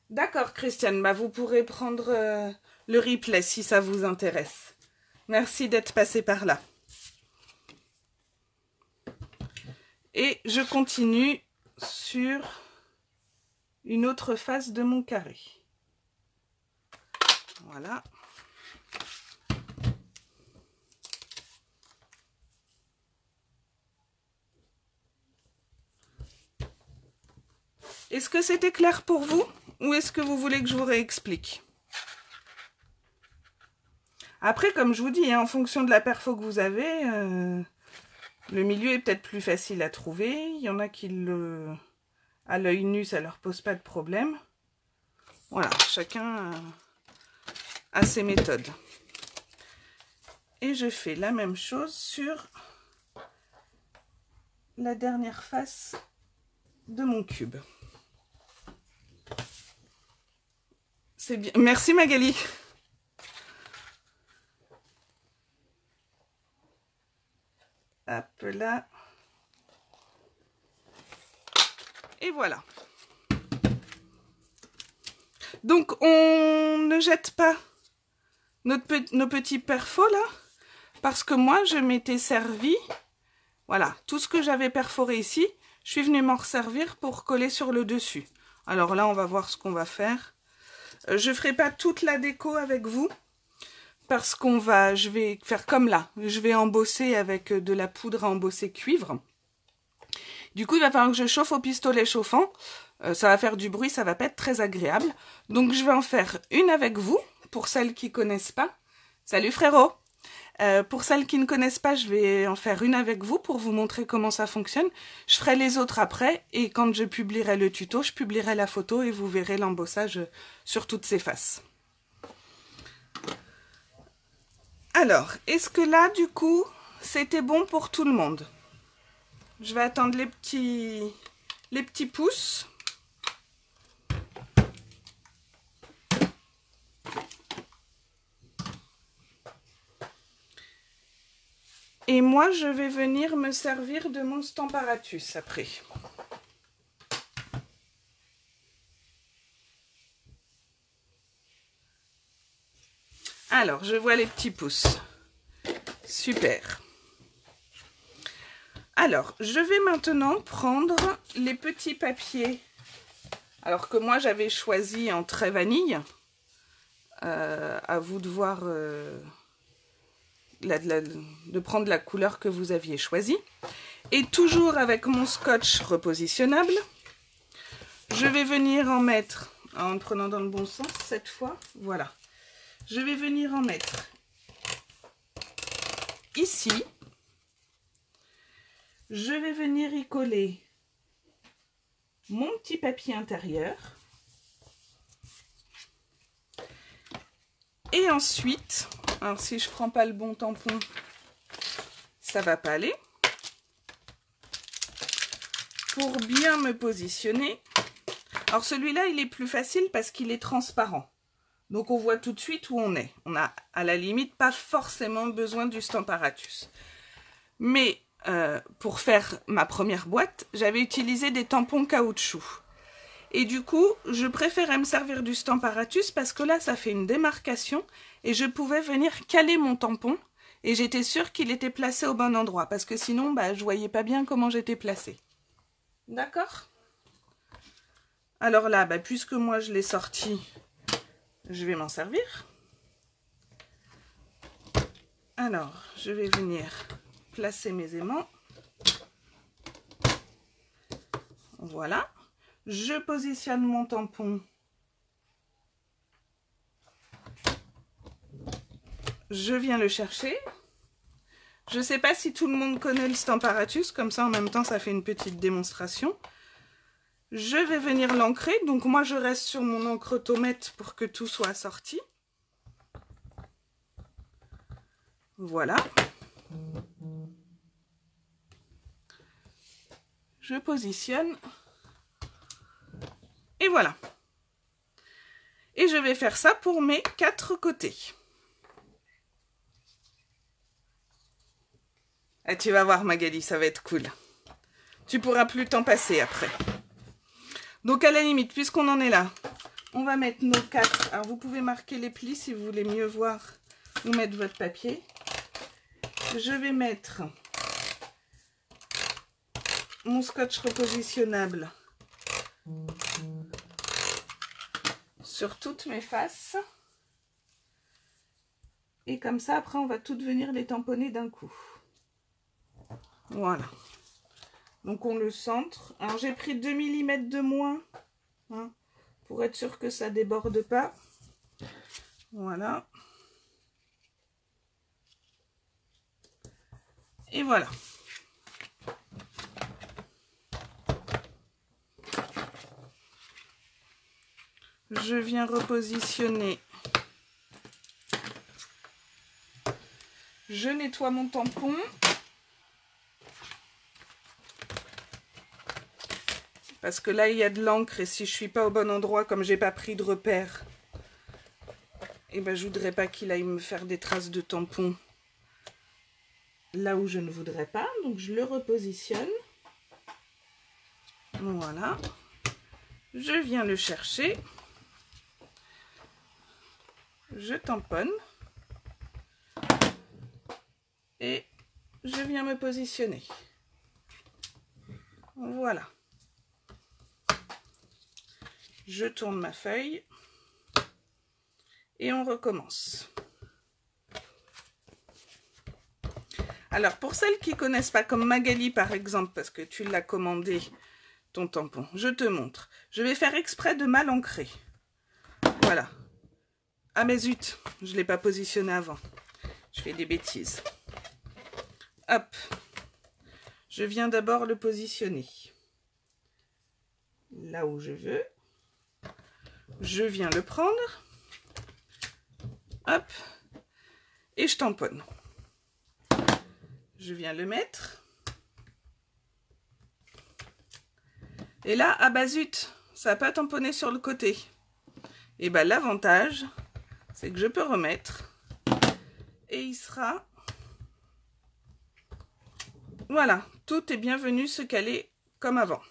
D'accord, Christiane, bah vous pourrez prendre le replay si ça vous intéresse. Merci d'être passé par là. Et je continue sur une autre face de mon carré. Voilà. Est-ce que c'était clair pour vous ou est-ce que vous voulez que je vous réexplique? Après, comme je vous dis, hein, en fonction de la perfo que vous avez, le milieu est peut-être plus facile à trouver. Il y en a qui à l'œil nu, ça leur pose pas de problème. Voilà, chacun a ses méthodes. Et je fais la même chose sur la dernière face de mon cube. C'est bien. Merci Magali. Hop là. Et voilà. Donc on ne jette pas nos petits perfos là, parce que moi je m'étais servi, voilà, tout ce que j'avais perforé ici, je suis venue m'en resservir pour coller sur le dessus. Alors là on va voir ce qu'on va faire. Je ferai pas toute la déco avec vous, parce je vais faire comme là, je vais embosser avec de la poudre à embosser cuivre. Du coup, il va falloir que je chauffe au pistolet chauffant. Ça va faire du bruit, ça va pas être très agréable. Donc, je vais en faire une avec vous, pour celles qui connaissent pas. Salut frérot! Pour celles qui ne connaissent pas, je vais en faire une avec vous pour vous montrer comment ça fonctionne. Je ferai les autres après et quand je publierai le tuto, je publierai la photo et vous verrez l'embossage sur toutes ces faces. Alors, est-ce que là, du coup, c'était bon pour tout le monde? Je vais attendre les petits pouces. Et moi, je vais venir me servir de mon Stamparatus après. Alors, je vois les petits pouces. Super. Alors, je vais maintenant prendre les petits papiers. Alors que moi, j'avais choisi en trait vanille. À vous de voir, de prendre la couleur que vous aviez choisie. Et toujours avec mon scotch repositionnable, je vais venir en mettre, en prenant dans le bon sens cette fois, voilà. Je vais venir en mettre ici. Je vais venir y coller mon petit papier intérieur. Et ensuite, alors si je ne prends pas le bon tampon, ça ne va pas aller. Pour bien me positionner. Alors celui-là, il est plus facile parce qu'il est transparent. Donc on voit tout de suite où on est. On n'a à la limite pas forcément besoin du Stamparatus. Mais pour faire ma première boîte, j'avais utilisé des tampons caoutchouc. Et du coup, je préférais me servir du Stamparatus parce que là, ça fait une démarcation et je pouvais venir caler mon tampon et j'étais sûre qu'il était placé au bon endroit parce que sinon, bah, je voyais pas bien comment j'étais placée. D'accord? Alors là, bah, puisque moi je l'ai sorti, je vais m'en servir. Alors, je vais venir placer mes aimants. Voilà. Je positionne mon tampon. Je viens le chercher. Je ne sais pas si tout le monde connaît le Stamparatus, comme ça en même temps ça fait une petite démonstration. Je vais venir l'ancrer, donc moi je reste sur mon encre-tomette pour que tout soit assorti. Voilà. Je positionne. Et voilà. Et je vais faire ça pour mes 4 côtés. Ah, tu vas voir Magali, ça va être cool. Tu pourras plus t'en passer après. Donc à la limite, puisqu'on en est là, on va mettre nos 4. Alors vous pouvez marquer les plis si vous voulez mieux voir où mettre votre papier. Je vais mettre mon scotch repositionnable sur toutes mes faces. Et comme ça, après, on va toutes venir les tamponner d'un coup. Voilà. Donc on le centre. Alors j'ai pris 2 mm de moins, hein, pour être sûr que ça déborde pas. Voilà. Et voilà. Je viens repositionner. Je nettoie mon tampon. Parce que là, il y a de l'encre et si je suis pas au bon endroit, comme j'ai pas pris de repère, et ben, je voudrais pas qu'il aille me faire des traces de tampon là où je ne voudrais pas. Donc, je le repositionne. Voilà. Je viens le chercher. Je tamponne. Et je viens me positionner. Voilà. Je tourne ma feuille et on recommence. Alors, pour celles qui ne connaissent pas, comme Magali par exemple, parce que tu l'as commandé, ton tampon, je te montre. Je vais faire exprès de mal ancrer. Voilà. Ah mais zut, je ne l'ai pas positionné avant. Je fais des bêtises. Hop. Je viens d'abord le positionner là où je veux. Je viens le prendre. Hop. Et je tamponne. Je viens le mettre. Et là, ah bah zut, ça n'a pas tamponné sur le côté. Et bah l'avantage, c'est que je peux remettre. Et il sera... Voilà, tout est bien venu se caler comme avant.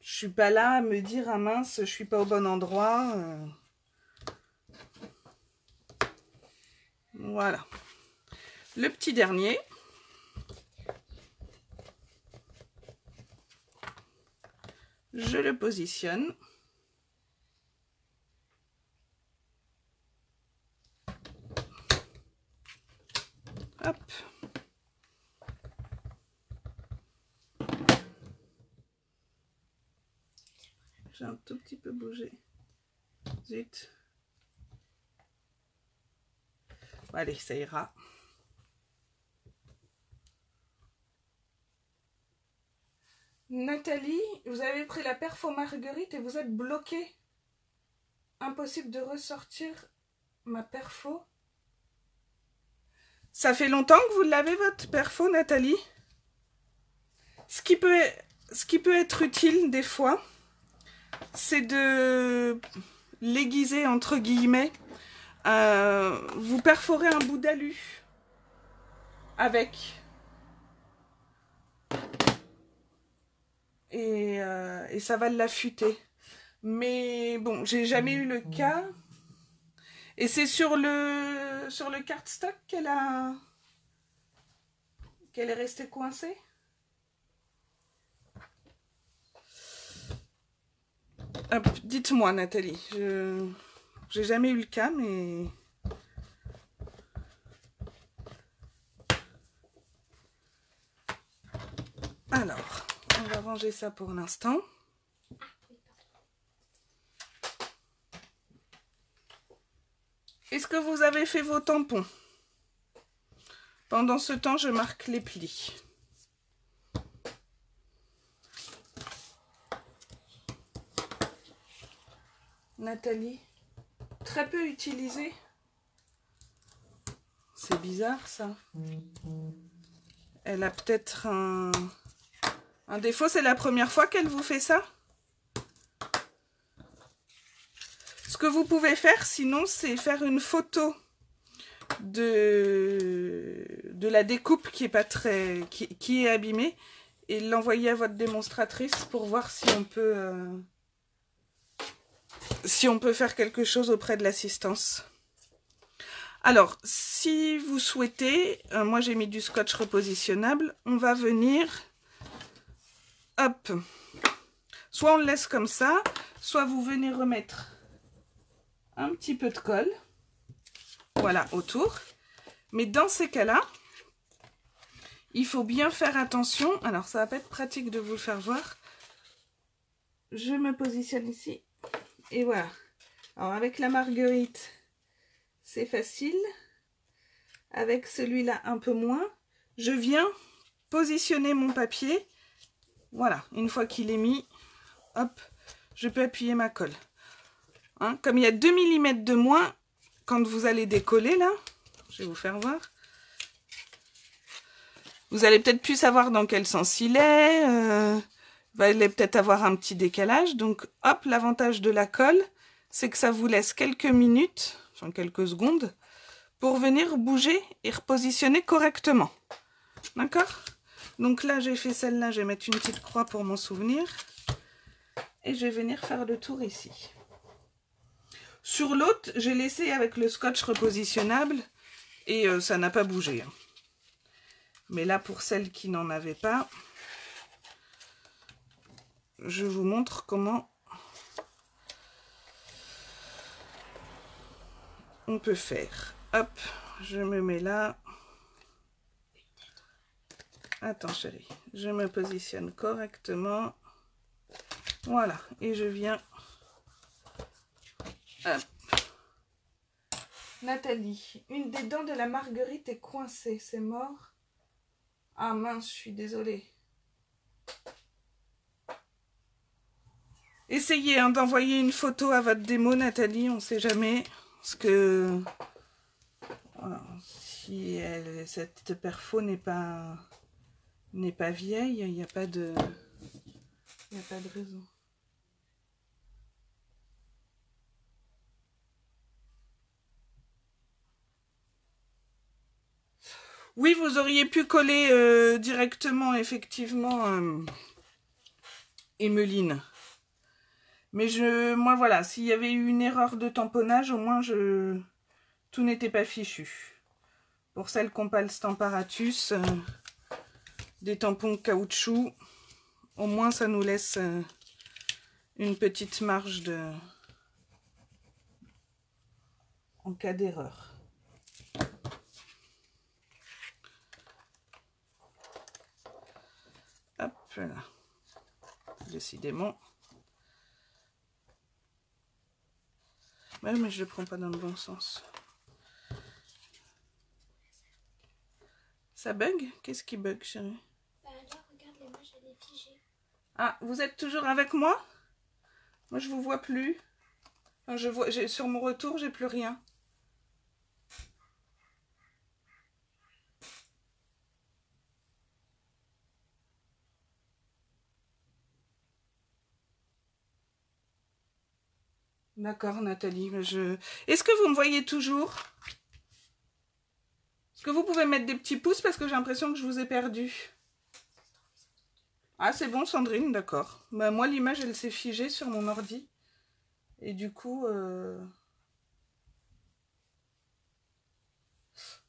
Je suis pas là à me dire, ah mince, je suis pas au bon endroit. Voilà. Le petit dernier. Je le positionne. Hop. J'ai un tout petit peu bougé. Zut. Allez, ça ira. Nathalie, vous avez pris la perfo Marguerite et vous êtes bloquée. Impossible de ressortir ma perfo. Ça fait longtemps que vous l'avez, votre perfo, Nathalie? Ce qui peut être utile des fois, c'est de l'aiguiser entre guillemets. Vous perforez un bout d'alu avec et et ça va l'affûter. Mais bon, j'ai jamais eu le cas. Et c'est sur le cardstock qu'elle est restée coincée. Dites-moi, Nathalie. J'ai jamais eu le cas, mais... Alors, on va ranger ça pour l'instant. Est-ce que vous avez fait vos tampons? Pendant ce temps, je marque les plis. Nathalie, très peu utilisé. C'est bizarre ça. Elle a peut-être un défaut. C'est la première fois qu'elle vous fait ça? Ce que vous pouvez faire sinon, c'est faire une photo de la découpe qui est pas très, qui est abîmée et l'envoyer à votre démonstratrice pour voir si on peut faire quelque chose auprès de l'assistance. Alors, si vous souhaitez, moi j'ai mis du scotch repositionnable, on va venir, hop, soit on le laisse comme ça, soit vous venez remettre un petit peu de colle, voilà, autour. Mais dans ces cas-là, il faut bien faire attention. Alors, ça va pas être pratique de vous le faire voir. Je me positionne ici. Et voilà. Alors, avec la marguerite, c'est facile. Avec celui-là, un peu moins. Je viens positionner mon papier. Voilà. Une fois qu'il est mis, hop, je peux appuyer ma colle. Hein, comme il y a 2 mm de moins, quand vous allez décoller, là, je vais vous faire voir. Vous allez peut-être plus savoir dans quel sens il est. Vous allez peut-être avoir un petit décalage. Donc, hop, l'avantage de la colle, c'est que ça vous laisse quelques minutes, enfin quelques secondes, pour venir bouger et repositionner correctement. D'accord? Donc là, j'ai fait celle-là. Je vais mettre une petite croix pour m'en souvenir. Et je vais venir faire le tour ici. Sur l'autre, j'ai laissé avec le scotch repositionnable et ça n'a pas bougé. Mais là, pour celle qui n'en avait pas, je vous montre comment on peut faire. Hop, je me mets là. Attends chérie, je me positionne correctement. Voilà, et je viens... Hop. Nathalie, une des dents de la marguerite est coincée, c'est mort? Ah mince, je suis désolée. Essayez hein, d'envoyer une photo à votre démo, Nathalie, on ne sait jamais. Parce que voilà, si cette perfo n'est pas vieille, il n'y a pas de raison. Oui, vous auriez pu coller directement, effectivement, Emeline. Mais moi, voilà, s'il y avait eu une erreur de tamponnage, au moins, tout n'était pas fichu. Pour celles qui n'ont pas le Stamparatus, des tampons caoutchouc, au moins, ça nous laisse une petite marge en cas d'erreur. Hop là. Décidément. Ouais, mais je ne le prends pas dans le bon sens. Ça bug? Qu'est-ce qui bug, chérie? Bah là, regarde, les mains, elle est figée. Ah, vous êtes toujours avec moi? Moi, je vous vois plus. Enfin, sur mon retour, j'ai plus rien. D'accord, Nathalie. Est-ce que vous me voyez toujours? Est-ce que vous pouvez mettre des petits pouces parce que j'ai l'impression que je vous ai perdu? Ah, c'est bon, Sandrine, d'accord. Bah, moi, l'image, elle s'est figée sur mon ordi. Et du coup...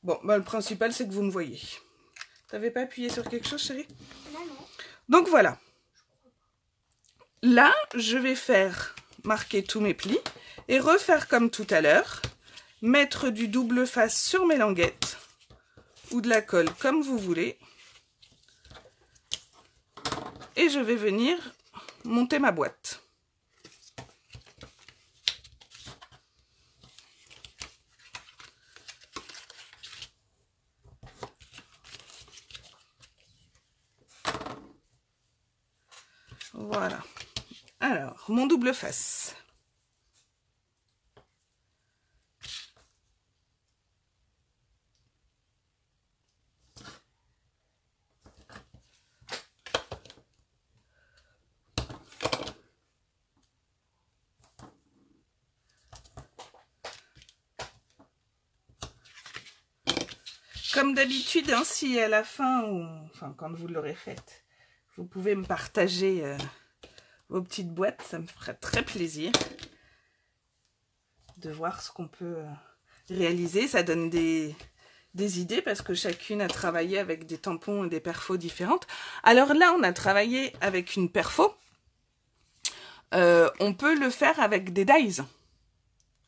Bon, bah, le principal, c'est que vous me voyez. T'avais pas appuyé sur quelque chose, chérie? Non, non. Donc, voilà. Là, je vais faire marquer tous mes plis et refaire comme tout à l'heure. Mettre du double face sur mes languettes ou de la colle, comme vous voulez. Et je vais venir monter ma boîte. Voilà. Alors, mon double face. Comme d'habitude, hein, si à la fin, ou enfin quand vous l'aurez faite, vous pouvez me partager vos petites boîtes, ça me ferait très plaisir de voir ce qu'on peut réaliser. Ça donne des idées parce que chacune a travaillé avec des tampons et des perfos différentes. Alors là, on a travaillé avec une perfo. On peut le faire avec des dies,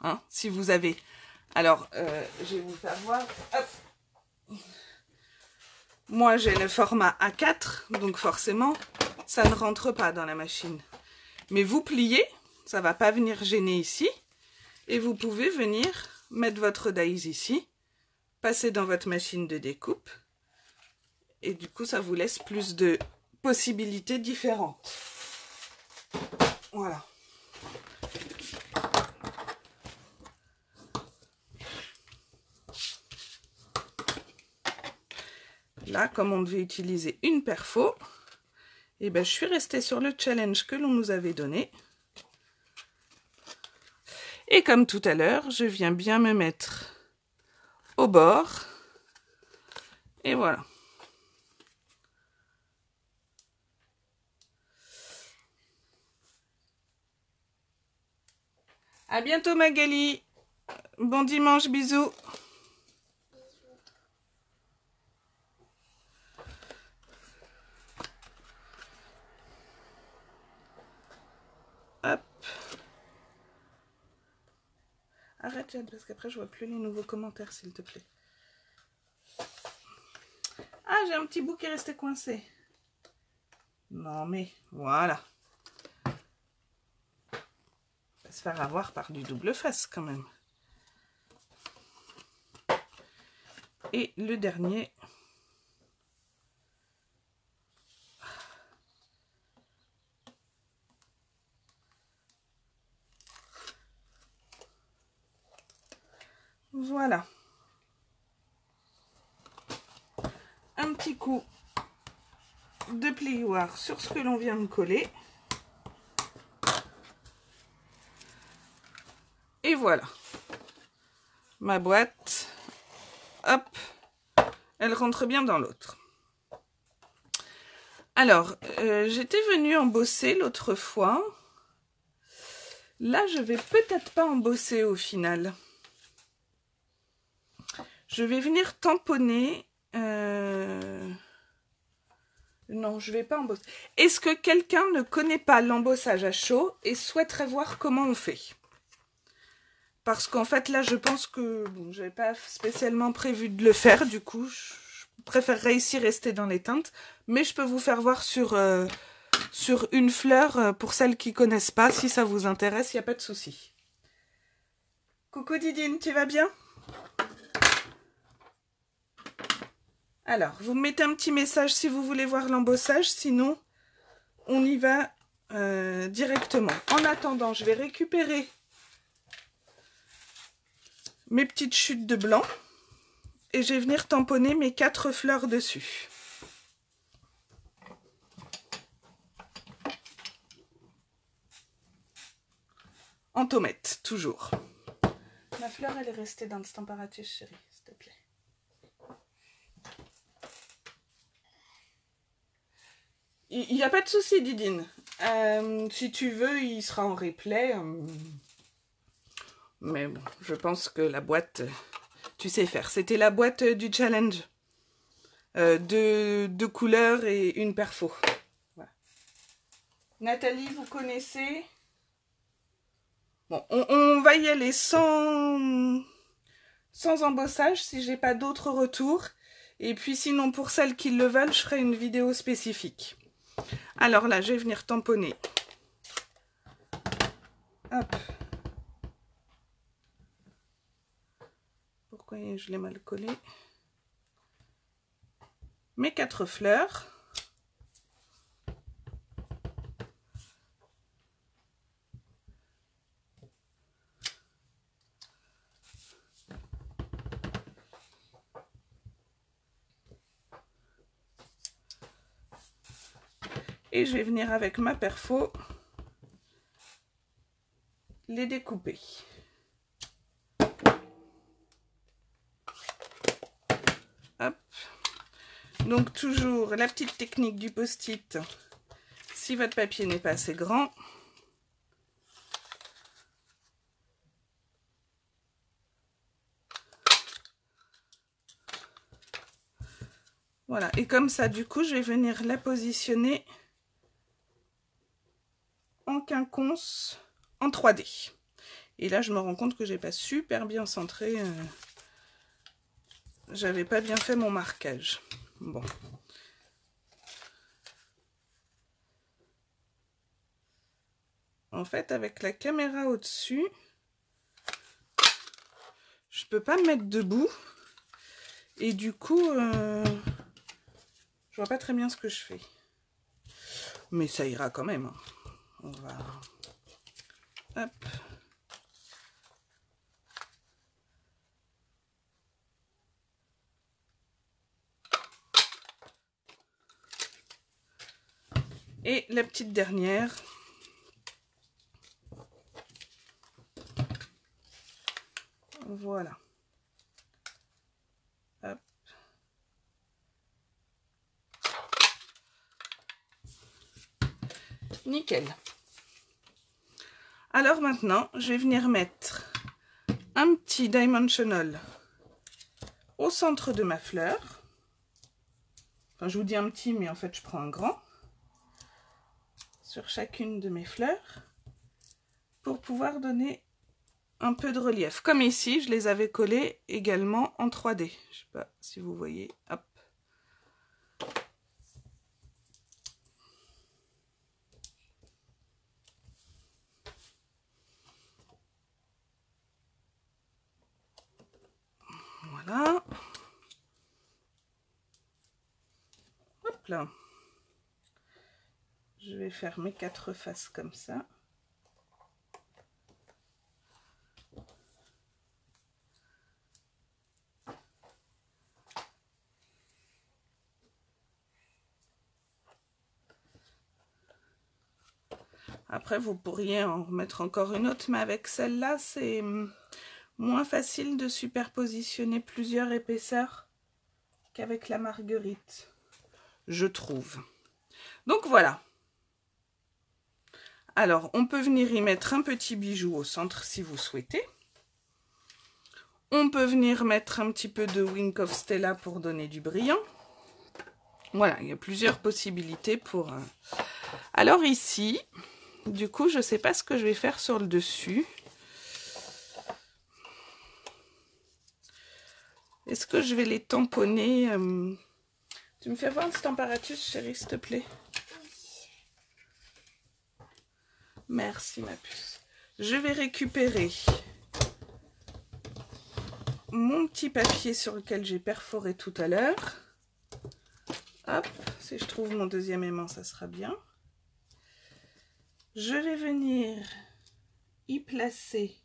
hein, si vous avez. Alors, je vais vous faire voir. Hop. Moi, j'ai le format A4, donc forcément, ça ne rentre pas dans la machine. Mais vous pliez, ça ne va pas venir gêner ici. Et vous pouvez venir mettre votre dies ici, passer dans votre machine de découpe. Et du coup, ça vous laisse plus de possibilités différentes. Voilà. Là, comme on devait utiliser une perfo, et ben, je suis restée sur le challenge que l'on nous avait donné. Et comme tout à l'heure, je viens bien me mettre au bord. Et voilà. À bientôt Magali. Bon dimanche, bisous. Hop. Arrête Jade, parce qu'après je vois plus les nouveaux commentaires, s'il te plaît. Ah, j'ai un petit bout qui est resté coincé. Non mais, voilà. On va se faire avoir par du double face quand même. Et le dernier. Voilà. Un petit coup de plioir sur ce que l'on vient de coller. Et voilà. Ma boîte. Hop. Elle rentre bien dans l'autre. Alors, j'étais venue embosser l'autre fois. Là, je vais peut-être pas embosser au final. Je vais venir tamponner. Non, je vais pas embosser. Est-ce que quelqu'un ne connaît pas l'embossage à chaud et souhaiterait voir comment on fait? Parce qu'en fait, là, je pense que bon, j'avais pas spécialement prévu de le faire. Du coup, je préférerais ici rester dans les teintes. Mais je peux vous faire voir sur une fleur pour celles qui connaissent pas. Si ça vous intéresse, il n'y a pas de souci. Coucou Didine, tu vas bien? Alors, vous me mettez un petit message si vous voulez voir l'embossage. Sinon, on y va directement. En attendant, je vais récupérer mes petites chutes de blanc et je vais venir tamponner mes 4 fleurs dessus. En tomate, toujours. Ma fleur, elle est restée dans cette température, chérie, s'il te plaît. Il n'y a pas de souci, Didine. Si tu veux, il sera en replay. Mais bon, je pense que la boîte, tu sais faire. C'était la boîte du challenge. Deux couleurs et une perfo. Voilà. Nathalie, vous connaissez? Bon, on va y aller sans embossage si j'ai pas d'autres retours. Et puis sinon, pour celles qui le veulent, je ferai une vidéo spécifique. Alors là, je vais venir tamponner. Hop. Pourquoi je l'ai mal collé? Mes 4 fleurs. Et je vais venir avec ma perfo les découper. Hop. Donc toujours la petite technique du post-it. Si votre papier n'est pas assez grand, voilà. Et comme ça, du coup, je vais venir la positionner en quinconce en 3D. Et là, je me rends compte que j'ai pas super bien centré. J'avais pas bien fait mon marquage. Bon. En fait, avec la caméra au-dessus, je peux pas me mettre debout. Et du coup, je vois pas très bien ce que je fais. Mais ça ira quand même. Hein. On va... Hop. Et la petite dernière. Voilà. Hop. Nickel. Alors maintenant, je vais venir mettre un petit dimensional au centre de ma fleur. Enfin, je vous dis un petit, mais en fait, je prends un grand. Sur chacune de mes fleurs. Pour pouvoir donner un peu de relief. Comme ici, je les avais collés également en 3D. Je sais pas si vous voyez. Hop. Voilà. Hop là. Je vais faire mes 4 faces comme ça. Après, vous pourriez en remettre encore une autre, mais avec celle-là, c'est moins facile de superpositionner plusieurs épaisseurs qu'avec la marguerite, je trouve. Donc voilà. Alors, on peut venir y mettre un petit bijou au centre si vous souhaitez. On peut venir mettre un petit peu de Wink of Stella pour donner du brillant. Voilà, il y a plusieurs possibilités pour... Alors ici... Du coup, je ne sais pas ce que je vais faire sur le dessus. Est-ce que je vais les tamponner Tu me fais voir le températus, chérie, s'il te plaît? Merci, ma puce. Je vais récupérer mon petit papier sur lequel j'ai perforé tout à l'heure. Hop, si je trouve mon deuxième aimant, ça sera bien. Je vais venir y placer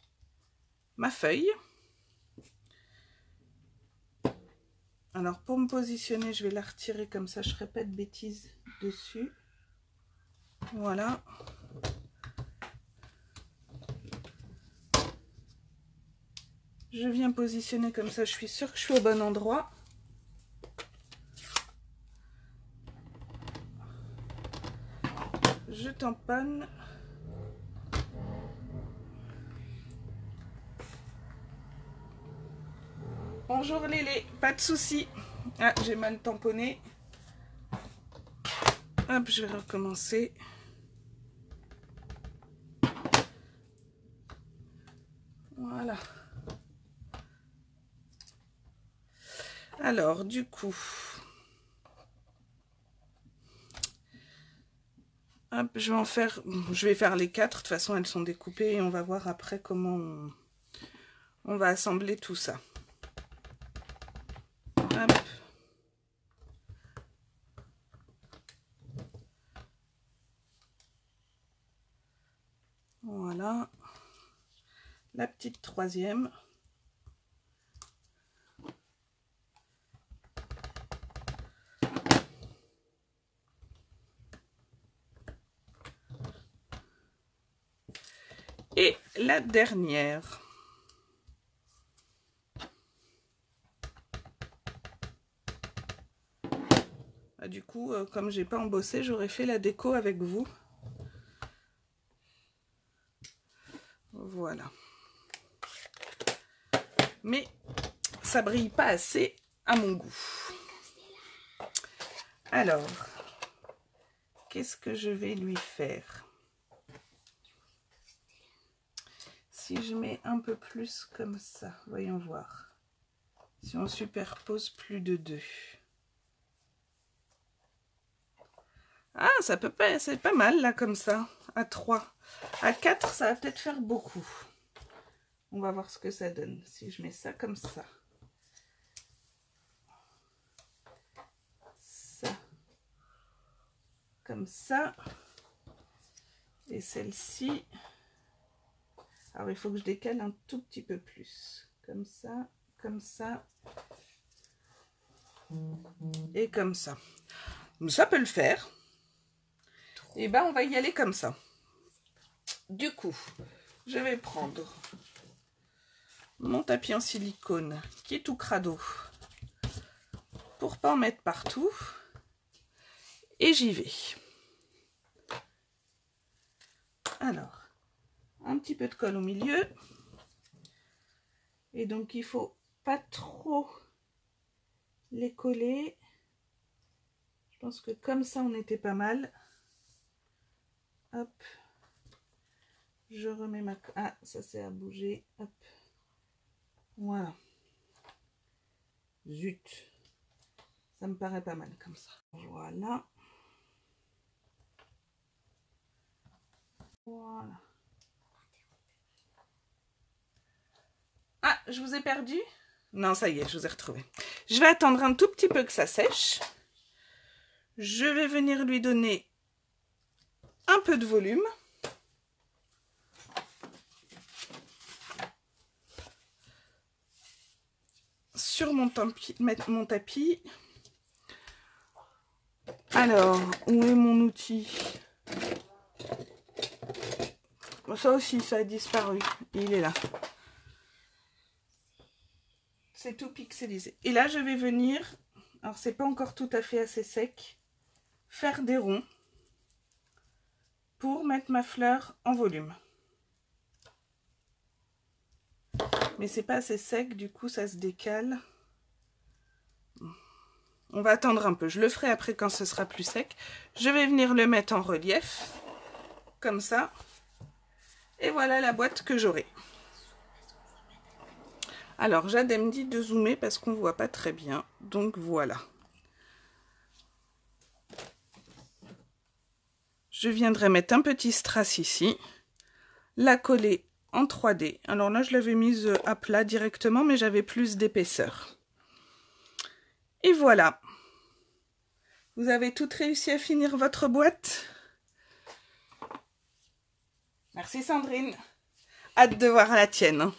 ma feuille. Alors pour me positionner, je vais la retirer comme ça, je ne ferai pas de bêtises dessus. Voilà. Je viens positionner comme ça, je suis sûre que je suis au bon endroit. je tamponne. Bonjour Lélé, pas de souci. Ah, j'ai mal tamponné. Hop, je vais recommencer. Voilà. Alors, du coup, hop, je vais faire les 4. De toute façon, elles sont découpées et on va voir après comment on va assembler tout ça. Hop. Voilà. La petite troisième. Et la dernière. Du coup, comme j'ai pas embossé, j'aurais fait la déco avec vous. Voilà. Mais ça brille pas assez à mon goût. Alors, qu'est-ce que je vais lui faire? Si je mets un peu plus comme ça, voyons voir. Si on superpose plus de 2. Ah, ça peut pas, c'est pas mal là comme ça, à 3. À 4, ça va peut-être faire beaucoup. On va voir ce que ça donne si je mets ça comme ça. Ça. Comme ça. Et celle-ci. Alors, il faut que je décale un tout petit peu plus. Comme ça, comme ça. Et comme ça. Ça peut le faire. Et ben, on va y aller comme ça. Du coup, je vais prendre mon tapis en silicone qui est tout crado pour pas en mettre partout. Et j'y vais. Alors, un petit peu de colle au milieu. Et donc, il faut pas trop les coller. Je pense que comme ça, on était pas mal. Hop. Je remets ma... Ah, ça c'est à bouger. Hop. Voilà. Zut. Ça me paraît pas mal comme ça. Voilà. Voilà. Ah, je vous ai perdu? Non, ça y est, je vous ai retrouvé. Je vais attendre un tout petit peu que ça sèche. Je vais venir lui donner un peu de volume. Sur mon tapis. Alors, où est mon outil? Ça aussi, ça a disparu. Il est là. C'est tout pixelisé. Et là, je vais venir, alors c'est pas encore tout à fait assez sec, faire des ronds pour mettre ma fleur en volume. Mais c'est pas assez sec, du coup ça se décale. On va attendre un peu, je le ferai après quand ce sera plus sec. Je vais venir le mettre en relief, comme ça. Et voilà la boîte que j'aurai. Alors Jade me dit de zoomer parce qu'on voit pas très bien, donc voilà. Je viendrai mettre un petit strass ici, la coller en 3D. Alors là, je l'avais mise à plat directement, mais j'avais plus d'épaisseur. Et voilà. Vous avez toutes réussi à finir votre boîte? Merci Sandrine. Hâte de voir la tienne.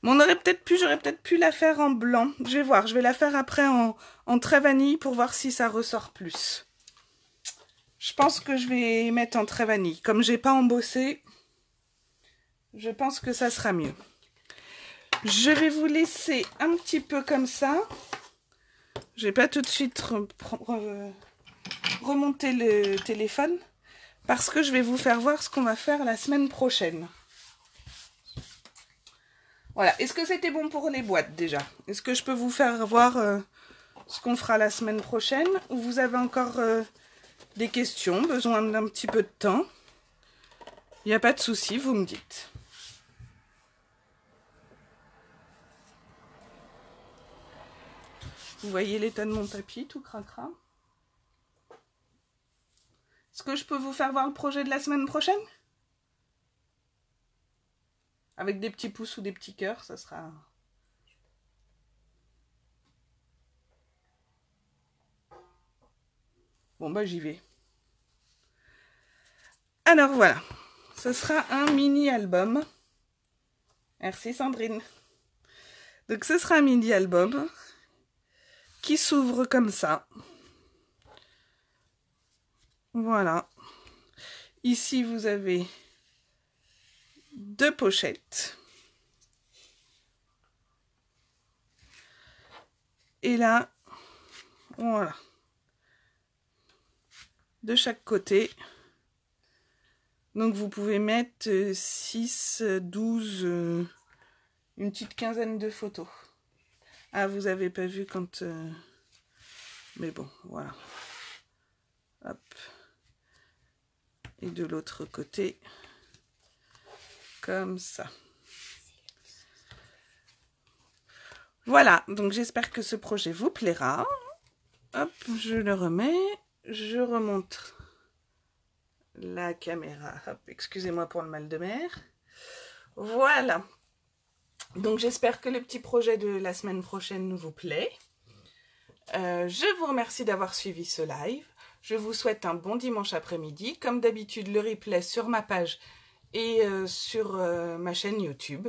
Mais j'aurais peut-être pu la faire en blanc. Je vais voir, je vais la faire après en trait vanille pour voir si ça ressort plus. Je pense que je vais mettre en trait vanille. Comme j'ai pas embossé, je pense que ça sera mieux. Je vais vous laisser un petit peu comme ça. Je vais pas tout de suite remonter le téléphone. parce que je vais vous faire voir ce qu'on va faire la semaine prochaine. Voilà, est-ce que c'était bon pour les boîtes déjà? Est-ce que je peux vous faire voir ce qu'on fera la semaine prochaine? Ou vous avez encore des questions, besoin d'un petit peu de temps? Il n'y a pas de souci, vous me dites. Vous voyez l'état de mon tapis, tout cracra. Est-ce que je peux vous faire voir le projet de la semaine prochaine? Avec des petits pouces ou des petits cœurs, ça sera... Bon, bah j'y vais. Alors voilà, ce sera un mini-album. Merci Sandrine. Donc ce sera un mini-album qui s'ouvre comme ça. Voilà. Ici, vous avez 2 pochettes. Et là, voilà. De chaque côté. Donc vous pouvez mettre 6, 12, une petite quinzaine de photos. Ah, vous avez pas vu quand... Mais bon, voilà. Hop. Et de l'autre côté, comme ça. Voilà, donc j'espère que ce projet vous plaira. Hop, je le remets. Je remonte la caméra. Hop, excusez-moi pour le mal de mer. Voilà. Donc j'espère que le petit projet de la semaine prochaine vous plaît. Je vous remercie d'avoir suivi ce live. Je vous souhaite un bon dimanche après-midi. Comme d'habitude, le replay sur ma page et sur ma chaîne YouTube.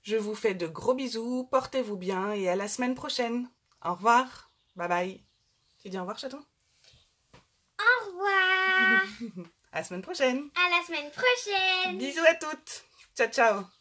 Je vous fais de gros bisous, portez-vous bien et à la semaine prochaine. Au revoir. Bye bye. Tu dis au revoir, chaton? Au revoir. À la semaine prochaine. À la semaine prochaine. Bisous à toutes. Ciao, ciao.